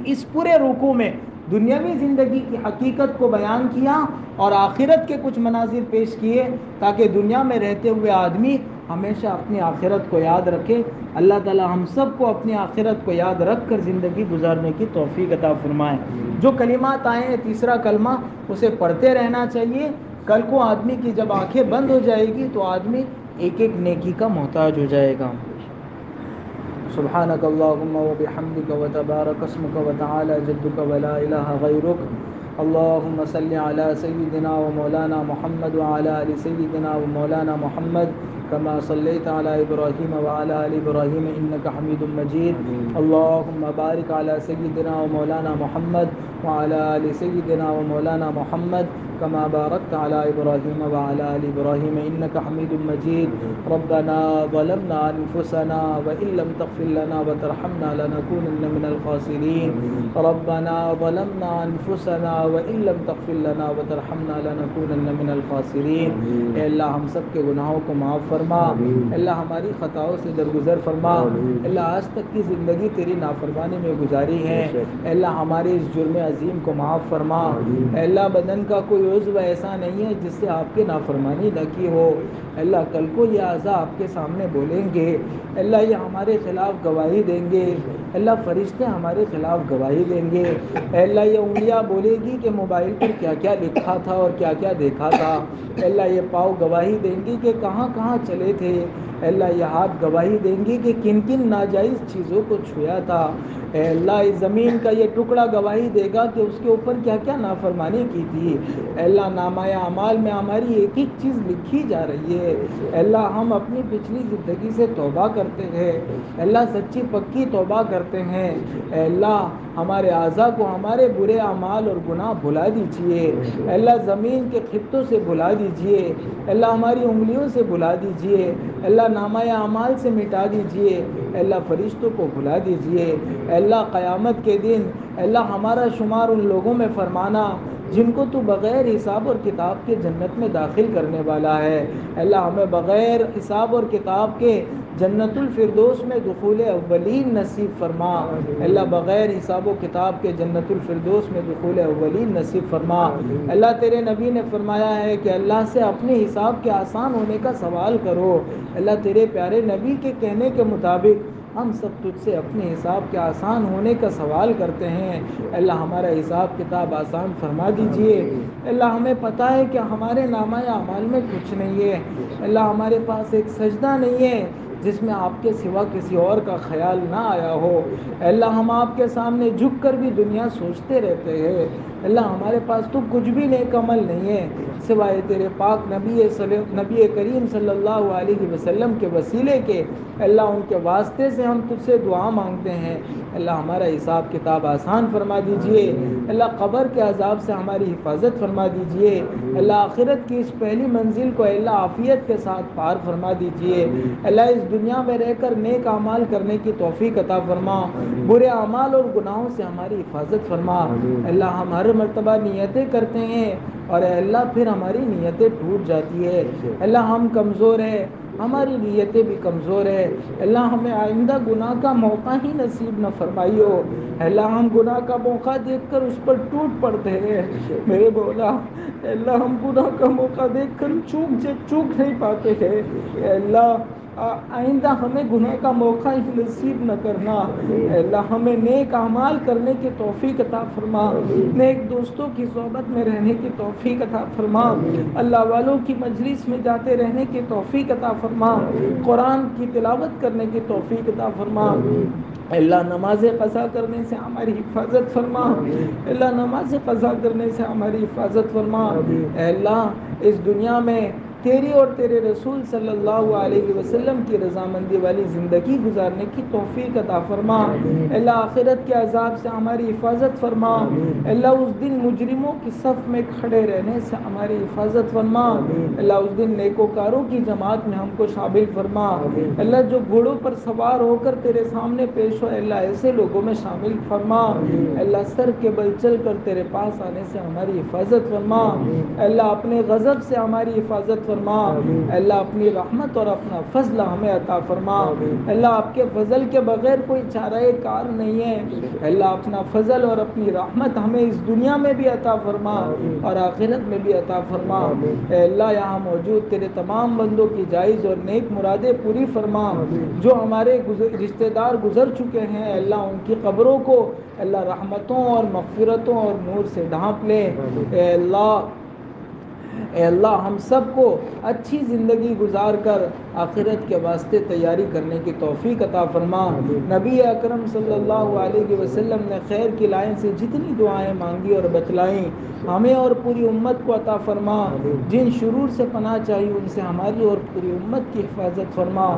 اس پورے رکوع میں دنیاوی زندگی کی حقیقت کو بیان کیا اور آخرت کے کچھ مناظر پیش کیے، تاکہ دنیا میں رہتے ہوئے آدمی ہمیشہ اپنی آخرت کو یاد رکھے۔ اللہ تعالیٰ ہم سب کو اپنی آخرت کو یاد رکھ کر زندگی گزارنے کی توفیق عطا فرمائے۔ جو کلمات آئے ہیں، تیسرا کلمہ اسے پڑھتے رہنا چاہیے۔ کل کو آدمی کی جب آنکھیں بند ہو جائے گی تو آدمی ایک ایک نیکی کا محتاج ہو جائے گا۔ سبحانک اللہم و بحمدک و تبارک اسمک و تعالی جدک و لا الہ غیرک۔ اللہم صلی علی سیدنا و مولانا محمد و علی آل سیدنا و مولانا محمد کما صلیت علی ابراہیم و علی آل ابراہیم انک حمید مجید۔ اللہم بارک علی سیدنا و مولانا محمد و علی آل سیدنا و مولانا محمد کما بارکت علی ابراہیم و علی آل ابراہیم انک حمید مجید۔ ربنا ظلمنا انفسنا وان لم تغفر لنا وترحمنا لنکونن من الخاسرین۔ ربنا ظلمنا انفسنا وان لم تغفر لنا وترحمنا لنکونن من الخاسرین۔ اے اللہ ہم سب کے گناہوں کو معاف فرما، اللہ ہماری خطاؤں سے درگزر فرما، اللہ آج تک کی زندگی تیری نافرمانی میں گزاری ہے، اللہ ہمارے اس جرم عظیم کو معاف فرما۔ اے اللہ بدن کا کوئی عضو ایسا نہیں ہے جس سے آپ کی نافرمانی نہ کی ہو۔ اللہ کل کو یہ اعضاء آپ کے سامنے بولیں گے، اللہ یہ ہمارے خلاف گواہی دیں گے، اللہ فرشتے ہمارے خلاف گواہی دیں گے، اللہ یہ انگلیاں بولے گی کہ موبائل پر کیا کیا لکھا تھا اور کیا کیا دیکھا تھا، اللہ یہ پاؤں گواہی دیں گی کہ کہاں کہاں چلے تھے، اللہ یہ ہاتھ گواہی دیں گی کہ کن کن ناجائز چیزوں کو چھویا تھا، اے اللہ اس زمین کا یہ ٹکڑا گواہی دے گا کہ اس کے اوپر کیا کیا نافرمانی کی تھی، اے اللہ نامہ اعمال میں ہماری ایک ایک چیز لکھی جا رہی ہے، اے اللہ ہم اپنی پچھلی زندگی سے توبہ کرتے ہیں، اے اللہ سچی پکی توبہ کرتے ہیں، اے اللہ ہمارے اعضاء کو ہمارے برے اعمال اور گناہ بھلا دیجئے، اے اللہ زمین کے خطوں سے بھلا دیجئے، اے اللہ ہماری انگلیوں سے بھلا دیجئے، اے اللہ نامہ اعمال سے مٹا دیجئے، اے اللہ فرشتوں کو بھلا دیجئے، اے اللہ قیامت کے دن اے اللہ ہمارا شمار ان لوگوں میں فرمانا جن کو تو بغیر حساب اور کتاب کے جنت میں داخل کرنے والا ہے، اے اللہ ہمیں بغیر حساب اور کتاب کے جنت الفردوس میں دخول اولین نصیب فرما، اے اللہ بغیر حساب و کتاب کے جنت الفردوس میں دخول اولین نصیب فرما۔ اللہ تیرے نبی نے فرمایا ہے کہ اللہ سے اپنے حساب کے آسان ہونے کا سوال کرو، اللہ تیرے پیارے نبی کے کہنے کے مطابق ہم سب تجھ سے اپنے حساب کے آسان ہونے کا سوال کرتے ہیں، اللہ ہمارا حساب کتاب آسان فرما دیجئے، اللہ ہمیں پتہ ہے کہ ہمارے نامہ اعمال میں کچھ نہیں ہے، اللہ ہمارے پاس ایک سجدہ نہیں ہے جس میں آپ کے سوا کسی اور کا خیال نہ آیا ہو، اللہ ہم آپ کے سامنے جھک کر بھی دنیا سوچتے رہتے ہیں، اللہ ہمارے پاس تو کچھ بھی نیک عمل نہیں ہے سوائے تیرے پاک نبی کریم صلی اللہ علیہ وسلم کے وسیلے کے. اللہ ان کے واسطے سے ہم تجھ سے دعا مانگتے ہیں. اللہ ہمارا حساب کتاب آسان فرما دیجئے. اللہ قبر کے عذاب سے ہماری حفاظت فرما دیجئے. اللہ آخرت کی اس پہلی منزل کو اللہ عافیت کے ساتھ پار فرما دیجئے. اللہ اس دنیا میں رہ کر نیک اعمال کرنے کی توفیق عطا فرما. برے اعمال اور گناہوں سے ہماری حفاظت فرما. اللہ ہم ہر مرتبہ نیتیں کرتے ہیں اور اے اللہ پھر ہماری نیتیں ٹوٹ جاتی ہے. اللہ ہم کمزور ہیں, ہماری نیتیں بھی کمزور ہے. اللہ ہمیں آئندہ گناہ کا موقع ہی نصیب نہ فرمائیو. اللہ ہم گناہ کا موقع دیکھ کر اس پر ٹوٹ پڑتے ہیں میرے مولا. اللہ ہم گناہ کا موقع دیکھ کر چوک نہیں پاتے ہیں. اللہ آئندہ ہمیں گناہ کا موقع ہی نصیب نہ کرنا. اللہ ہمیں نیک اعمال کرنے کی توفیق عطا فرما. نیک دوستوں کی صحبت میں رہنے کی توفیق عطا فرما. اللہ والوں کی مجلس میں جاتے رہنے کی توفیق عطا فرما. قرآن کی تلاوت کرنے کی توفیق عطا فرما. اللہ نماز قضا کرنے سے ہماری حفاظت فرما. اللہ نماز قضا کرنے سے ہماری حفاظت فرما. اے اللہ اس دنیا میں تیری اور تیرے رسول صلی اللہ علیہ وسلم کی رضامندی والی زندگی گزارنے کی توفیق عطا فرما. اللہ آخرت کے عذاب سے ہماری حفاظت فرما. اللہ اس دن مجرموں کی صف میں کھڑے رہنے سے ہماری حفاظت فرما. اللہ اس دن نیکوکاروں کی جماعت میں ہم کو شامل فرما. اللہ جو گھوڑوں پر سوار ہو کر تیرے سامنے پیش ہو اللہ ایسے لوگوں میں شامل فرما. اللہ سر کے بل چل کر تیرے پاس آنے سے ہماری حفاظت فرما. اللہ اپنے غضب سے ہماری حفاظت فرما. اللہ اپنی رحمت اور اپنا فضل ہمیں عطا فرما. اللہ آپ کے فضل کے بغیر کوئی چارہ کار نہیں ہے. اللہ اپنا فضل اور اپنی رحمت ہمیں اس دنیا میں بھی عطا فرما اور آخرت میں بھی عطا فرما. اے اللہ یہاں موجود تیرے تمام بندوں کی جائز اور نیک مرادیں پوری فرما. جو ہمارے رشتہ دار گزر چکے ہیں اللہ ان کی قبروں کو اللہ رحمتوں اور مغفرتوں اور نور سے ڈھانپ لے. اے اللہ ہم سب کو اچھی زندگی گزار کر آخرت کے واسطے تیاری کرنے کی توفیق عطا فرما. نبی اکرم صلی اللہ علیہ وسلم نے خیر کی لائن سے جتنی دعائیں مانگی اور بتلائیں ہمیں اور پوری امت کو عطا فرما. جن شرور سے پناہ چاہیے ان سے ہماری اور پوری امت کی حفاظت فرما.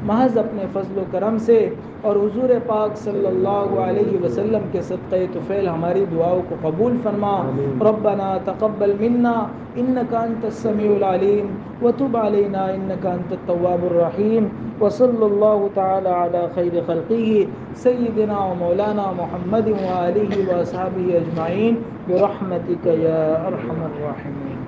محض اپنے فضل و کرم سے اور حضور پاک صلی اللہ علیہ وسلم کے صدقہ طفیل ہماری دعاؤں کو قبول فرما. ربنا تقبل منا انك انت السميع العليم وتب علينا انك انت التواب الرحيم. وصلى الله تعالى على خير خلقه سيدنا ومولانا محمد وآله وأصحابه أجمعين برحمتك يا أرحم الراحمين.